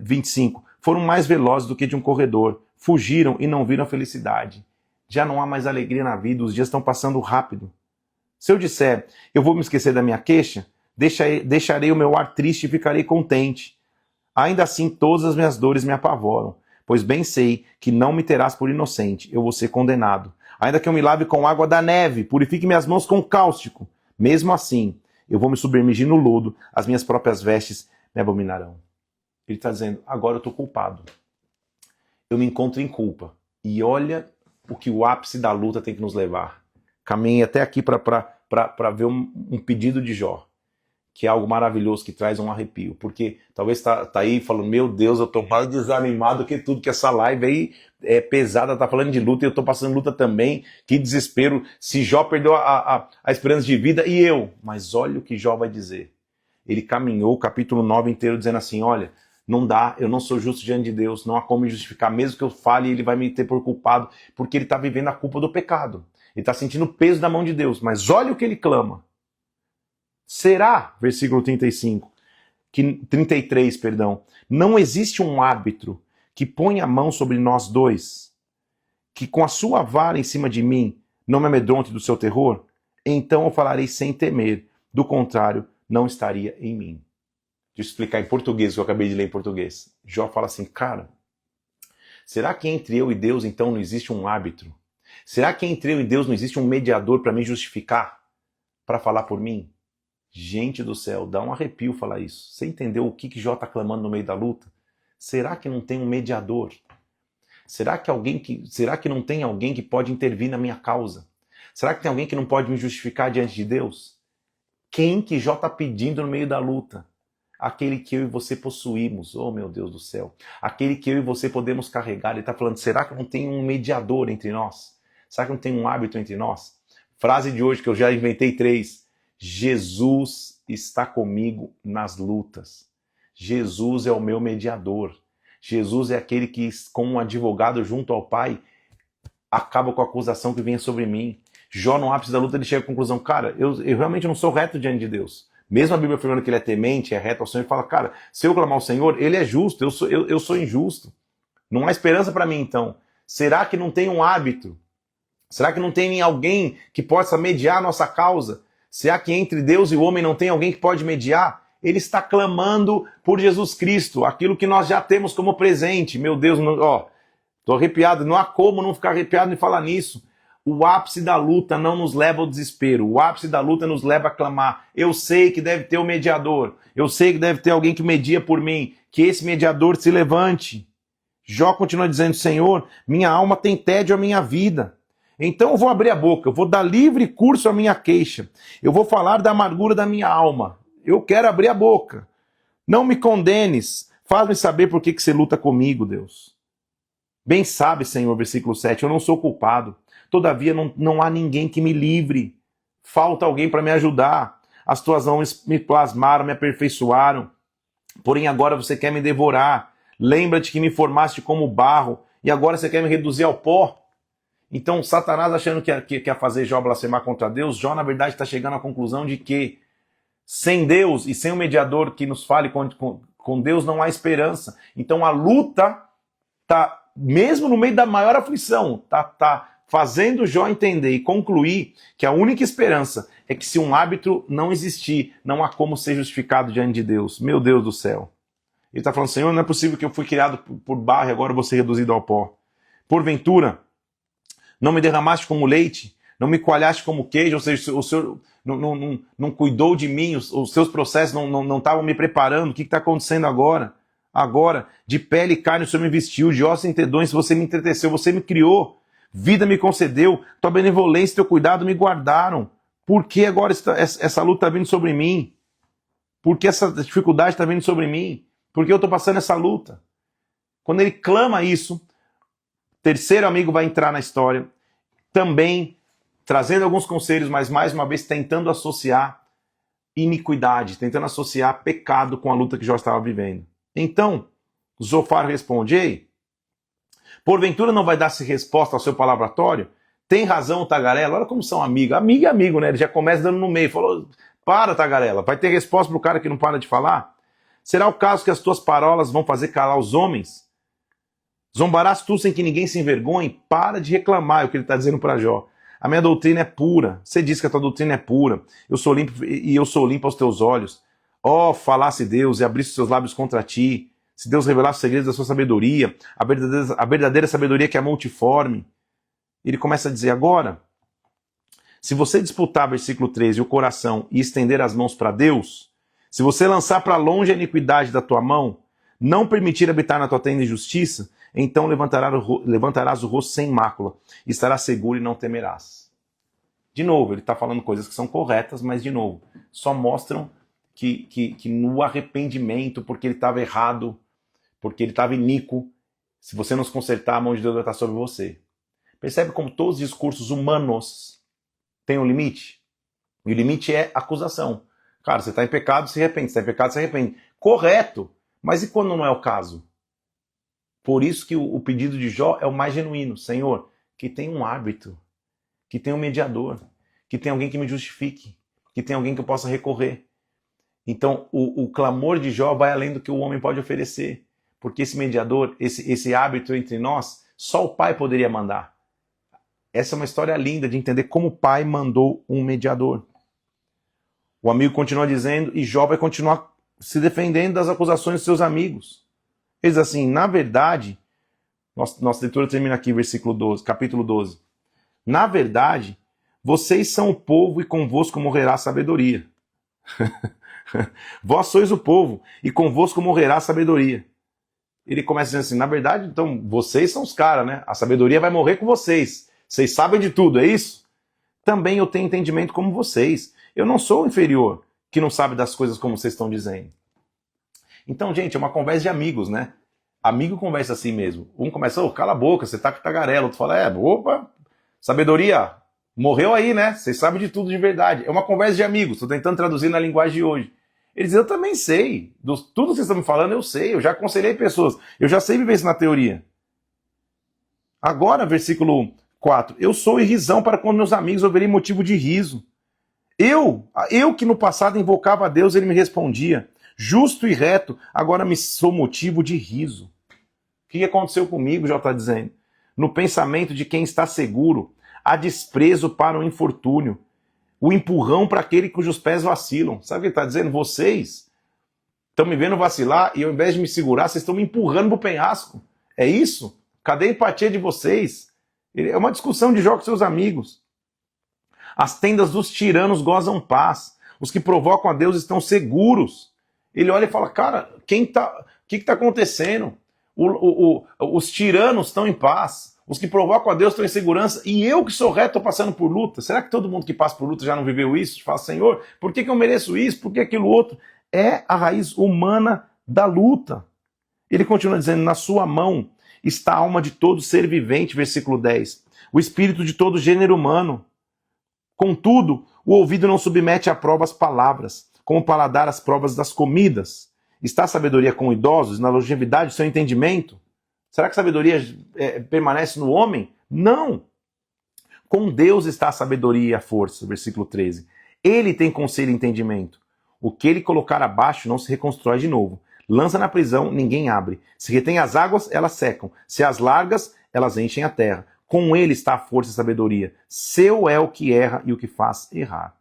25, foram mais velozes do que de um corredor. Fugiram e não viram a felicidade. Já não há mais alegria na vida, os dias estão passando rápido. Se eu disser, eu vou me esquecer da minha queixa, deixarei o meu ar triste e ficarei contente. Ainda assim, todas as minhas dores me apavoram, pois bem sei que não me terás por inocente, eu vou ser condenado. Ainda que eu me lave com água da neve, purifique minhas mãos com cáustico, mesmo assim, eu vou me submergir no lodo, as minhas próprias vestes me abominarão. Ele está dizendo, agora eu estou culpado. Eu me encontro em culpa. E olha o que o ápice da luta tem que nos levar. Caminhei até aqui para ver um pedido de Jó, que é algo maravilhoso, que traz um arrepio. Porque talvez tá aí falando, meu Deus, eu tô mais desanimado que tudo, que essa live aí é pesada, tá falando de luta, e eu tô passando luta também, que desespero, se Jó perdeu a esperança de vida, e eu? Mas olha o que Jó vai dizer. Ele caminhou o capítulo 9 inteiro dizendo assim, olha, não dá, eu não sou justo diante de Deus, não há como me justificar, mesmo que eu fale, ele vai me ter por culpado, porque ele está vivendo a culpa do pecado. Ele está sentindo o peso da mão de Deus, mas olha o que ele clama. Será, versículo 33, não existe um árbitro que ponha a mão sobre nós dois, que com a sua vara em cima de mim não me amedronte do seu terror? Então eu falarei sem temer, do contrário, não estaria em mim. Deixa eu explicar em português o que eu acabei de ler em português. Jó fala assim, cara, será que entre eu e Deus então não existe um árbitro? Será que entre eu e Deus não existe um mediador para me justificar? Para falar por mim? Gente do céu, dá um arrepio falar isso. Você entendeu o que Jó está clamando no meio da luta? Será que não tem um mediador? Será que não tem alguém que pode intervir na minha causa? Será que tem alguém que não pode me justificar diante de Deus? Quem que Jó está pedindo no meio da luta? Aquele que eu e você possuímos, oh meu Deus do céu, aquele que eu e você podemos carregar. Ele está falando, será que não tem um mediador entre nós? Será que não tem um árbitro entre nós? Frase de hoje que eu já inventei 3, Jesus está comigo nas lutas. Jesus é o meu mediador. Jesus é aquele que, como um advogado junto ao Pai, acaba com a acusação que vinha sobre mim. Jó, no ápice da luta, ele chega à conclusão, cara, eu realmente não sou reto diante de Deus. Mesmo a Bíblia afirmando que ele é temente, é reto ao Senhor, ele fala, cara, se eu clamar ao Senhor, ele é justo, eu sou injusto. Não há esperança para mim, então. Será que não tem um árbitro? Será que não tem alguém que possa mediar a nossa causa? Será que entre Deus e o homem não tem alguém que pode mediar? Ele está clamando por Jesus Cristo, aquilo que nós já temos como presente. Meu Deus, tô arrepiado, não há como não ficar arrepiado de falar nisso. O ápice da luta não nos leva ao desespero. O ápice da luta nos leva a clamar. Eu sei que deve ter um mediador. Eu sei que deve ter alguém que media por mim. Que esse mediador se levante. Jó continua dizendo, Senhor, minha alma tem tédio à minha vida. Então eu vou abrir a boca. Eu vou dar livre curso à minha queixa. Eu vou falar da amargura da minha alma. Eu quero abrir a boca. Não me condenes. Faz-me saber por que você luta comigo, Deus. Bem sabe, Senhor, versículo 7, eu não sou culpado. Todavia não há ninguém que me livre. Falta alguém para me ajudar. As tuas mãos me plasmaram, me aperfeiçoaram. Porém agora você quer me devorar. Lembra-te que me formaste como barro e agora você quer me reduzir ao pó. Então Satanás, achando que quer fazer Jó blasfemar contra Deus, Jó na verdade está chegando à conclusão de que sem Deus e sem um mediador que nos fale com Deus não há esperança. Então a luta está, mesmo no meio da maior aflição, tá fazendo Jó entender e concluir que a única esperança é que se um árbitro não existir, não há como ser justificado diante de Deus. Meu Deus do céu. Ele está falando, Senhor, não é possível que eu fui criado por barro e agora vou ser reduzido ao pó. Porventura, não me derramaste como leite, não me coalhaste como queijo, ou seja, o Senhor não cuidou de mim, os seus processos não estavam me preparando. O que está acontecendo agora? Agora, de pele e carne o Senhor me vestiu, de ossos e tendões você me entreteceu, você me criou. Vida me concedeu, tua benevolência e teu cuidado me guardaram. Por que agora essa luta está vindo sobre mim? Por que essa dificuldade está vindo sobre mim? Por que eu estou passando essa luta? Quando ele clama isso, terceiro amigo vai entrar na história, também trazendo alguns conselhos, mas mais uma vez tentando associar iniquidade, tentando associar pecado com a luta que Jó estava vivendo. Então, Zofar responde: ei, porventura não vai dar-se resposta ao seu palavratório? Tem razão o tagarela? Olha como são amigos. Amigo é amigo, né? Ele já começa dando no meio. Falou, para, tagarela. Vai ter resposta pro cara que não para de falar? Será o caso que as tuas parolas vão fazer calar os homens? Zombarás tu sem que ninguém se envergonhe? Para de reclamar, é o que ele está dizendo para Jó. A minha doutrina é pura. Você diz que a tua doutrina é pura. Eu sou limpo e eu sou limpo aos teus olhos. Ó, falasse Deus e abrisse seus lábios contra ti. Se Deus revelasse os segredos da sua sabedoria, a verdadeira sabedoria que é multiforme. Ele começa a dizer agora, se você disputar, versículo 13, o coração e estender as mãos para Deus, se você lançar para longe a iniquidade da tua mão, não permitir habitar na tua tenda injustiça, então levantarás o rosto sem mácula, estarás seguro e não temerás. De novo, ele está falando coisas que são corretas, mas de novo, só mostram que no arrependimento, porque ele estava errado, porque ele estava iníquo, se você não se consertar, a mão de Deus vai estar sobre você. Percebe como todos os discursos humanos têm um limite? E o limite é acusação. Cara, você está em pecado, se arrepende. Você está em pecado, se arrepende. Correto. Mas e quando não é o caso? Por isso que o pedido de Jó é o mais genuíno. Senhor, que tenha um árbitro, que tenha um mediador, que tenha alguém que me justifique, que tenha alguém que eu possa recorrer. Então, o clamor de Jó vai além do que o homem pode oferecer. Porque esse mediador, esse árbitro entre nós, só o Pai poderia mandar. Essa é uma história linda de entender como o Pai mandou um mediador. O amigo continua dizendo e Jó vai continuar se defendendo das acusações dos seus amigos. Ele diz assim, na verdade, nossa leitura termina aqui, versículo 12, capítulo 12. Na verdade, vocês são o povo e convosco morrerá a sabedoria. Vós sois o povo e convosco morrerá a sabedoria. Ele começa dizendo assim, na verdade, então, vocês são os caras, né? A sabedoria vai morrer com vocês. Vocês sabem de tudo, é isso? Também eu tenho entendimento como vocês. Eu não sou o inferior, que não sabe das coisas como vocês estão dizendo. Então, gente, é uma conversa de amigos, né? Amigo conversa assim mesmo. Um começa, ô, cala a boca, você tá com tagarela. Outro fala, opa, sabedoria, morreu aí, né? Vocês sabem de tudo de verdade. É uma conversa de amigos, estou tentando traduzir na linguagem de hoje. Ele diz, eu também sei. Tudo que vocês estão me falando, eu sei. Eu já aconselhei pessoas. Eu já sei viver isso na teoria. Agora, versículo 4. Eu sou irrisão para quando meus amigos ouvirem motivo de riso. Eu que no passado invocava a Deus, ele me respondia. Justo e reto, agora me sou motivo de riso. O que aconteceu comigo, já está dizendo? No pensamento de quem está seguro, há desprezo para o infortúnio. O empurrão para aquele cujos pés vacilam. Sabe o que ele está dizendo? Vocês estão me vendo vacilar e ao invés de me segurar, vocês estão me empurrando para o penhasco. É isso? Cadê a empatia de vocês? É uma discussão de Jó com seus amigos. As tendas dos tiranos gozam paz. Os que provocam a Deus estão seguros. Ele olha e fala, cara, o que está acontecendo? Os tiranos estão em paz. Os que provocam a Deus estão em segurança. E eu que sou reto estou passando por luta. Será que todo mundo que passa por luta já não viveu isso? Fala, Senhor, por que eu mereço isso? Por que aquilo outro? É a raiz humana da luta. Ele continua dizendo, na sua mão está a alma de todo ser vivente, versículo 10. O espírito de todo gênero humano. Contudo, o ouvido não submete à prova as palavras, como o paladar as provas das comidas. Está a sabedoria com idosos, na longevidade do seu entendimento? Será que a sabedoria permanece no homem? Não! Com Deus está a sabedoria e a força, versículo 13. Ele tem conselho e entendimento. O que ele colocar abaixo não se reconstrói de novo. Lança na prisão, ninguém abre. Se retém as águas, elas secam. Se as largas, elas enchem a terra. Com ele está a força e a sabedoria. Seu é o que erra e o que faz errar.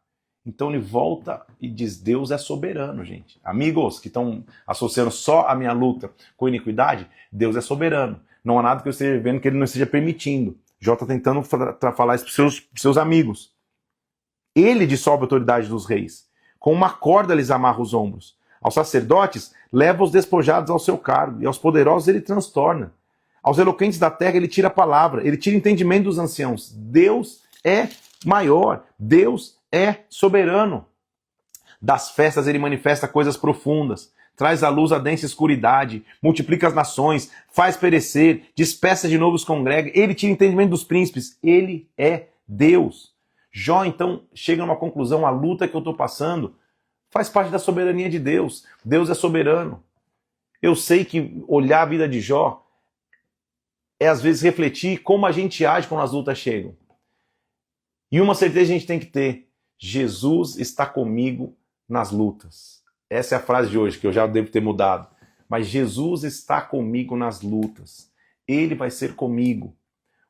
Então ele volta e diz, Deus é soberano, gente. Amigos que estão associando só a minha luta com iniquidade, Deus é soberano. Não há nada que eu esteja vendo que ele não esteja permitindo. Jó está tentando falar isso para os seus amigos. Ele dissolve a autoridade dos reis. Com uma corda lhes amarra os ombros. Aos sacerdotes, leva os despojados ao seu cargo. E aos poderosos ele transtorna. Aos eloquentes da terra ele tira a palavra. Ele tira entendimento dos anciãos. Deus é maior. Deus é soberano. Das festas ele manifesta coisas profundas. traz à luz a densa escuridade, multiplica as nações, faz perecer, despeça de novo os congregas, ele tira entendimento dos príncipes, ele é Deus. Jó então chega a uma conclusão, a luta que eu estou passando faz parte da soberania de Deus, Deus é soberano. Eu sei que olhar a vida de Jó é às vezes refletir como a gente age quando as lutas chegam. E uma certeza a gente tem que ter, Jesus está comigo nas lutas. Essa é a frase de hoje, que eu já devo ter mudado. Mas Jesus está comigo nas lutas. Ele vai ser comigo. O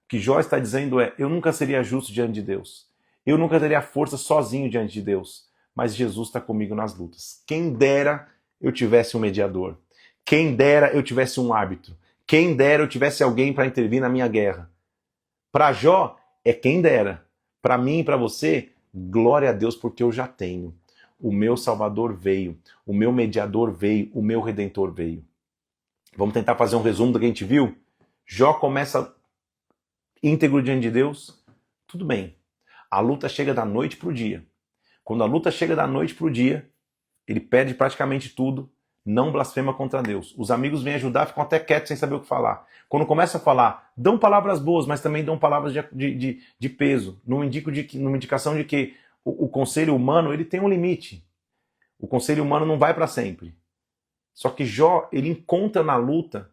que Jó está dizendo é, eu nunca seria justo diante de Deus. Eu nunca teria força sozinho diante de Deus. Mas Jesus está comigo nas lutas. Quem dera eu tivesse um mediador. Quem dera eu tivesse um árbitro. Quem dera eu tivesse alguém para intervir na minha guerra. Para Jó, é quem dera. Para mim e para você, glória a Deus porque eu já tenho. O meu Salvador veio, o meu mediador veio, o meu Redentor veio. Vamos tentar fazer um resumo do que a gente viu? Jó começa íntegro diante de Deus, tudo bem. A luta chega da noite para o dia. Quando a luta chega da noite para o dia, ele perde praticamente tudo, não blasfema contra Deus. Os amigos vêm ajudar, ficam até quietos sem saber o que falar. Quando começa a falar, dão palavras boas, mas também dão palavras de peso. Numa indicação de que o conselho humano ele tem um limite. O conselho humano não vai para sempre. Só que Jó, ele encontra na luta,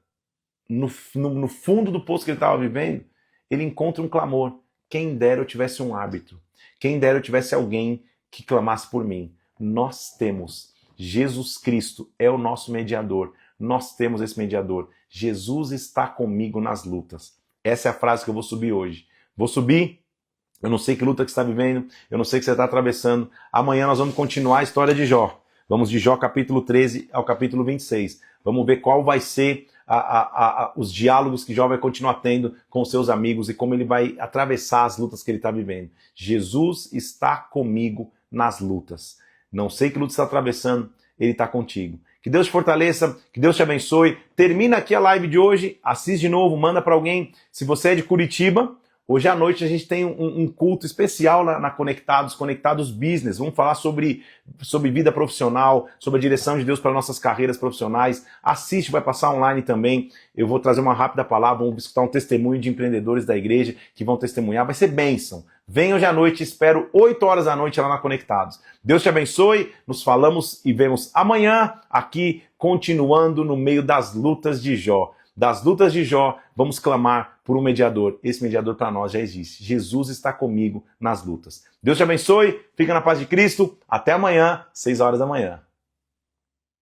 no fundo do poço que ele estava vivendo, ele encontra um clamor. Quem dera eu tivesse um árbitro. Quem dera eu tivesse alguém que clamasse por mim. Nós temos. Jesus Cristo é o nosso mediador. Nós temos esse mediador. Jesus está comigo nas lutas. Essa é a frase que eu vou subir hoje. Vou subir. Eu não sei que luta que você está vivendo, eu não sei que você está atravessando. Amanhã nós vamos continuar a história de Jó. Vamos de Jó capítulo 13 ao capítulo 26. Vamos ver qual vai ser os diálogos que Jó vai continuar tendo com os seus amigos e como ele vai atravessar as lutas que ele está vivendo. Jesus está comigo nas lutas. Não sei que luta você está atravessando, ele está contigo. Que Deus te fortaleça, que Deus te abençoe. Termina aqui a live de hoje, assiste de novo, manda para alguém. Se você é de Curitiba, hoje à noite a gente tem um culto especial na Conectados Business. Vamos falar sobre vida profissional, sobre a direção de Deus para nossas carreiras profissionais. Assiste, vai passar online também. Eu vou trazer uma rápida palavra, vamos escutar um testemunho de empreendedores da igreja que vão testemunhar. Vai ser bênção. Venha hoje à noite, espero 8 horas da noite lá na Conectados. Deus te abençoe, nos falamos e vemos amanhã aqui, continuando no meio das lutas de Jó. Das lutas de Jó, vamos clamar por um mediador. Esse mediador para nós já existe. Jesus está comigo nas lutas. Deus te abençoe, fica na paz de Cristo. Até amanhã, 6 horas da manhã.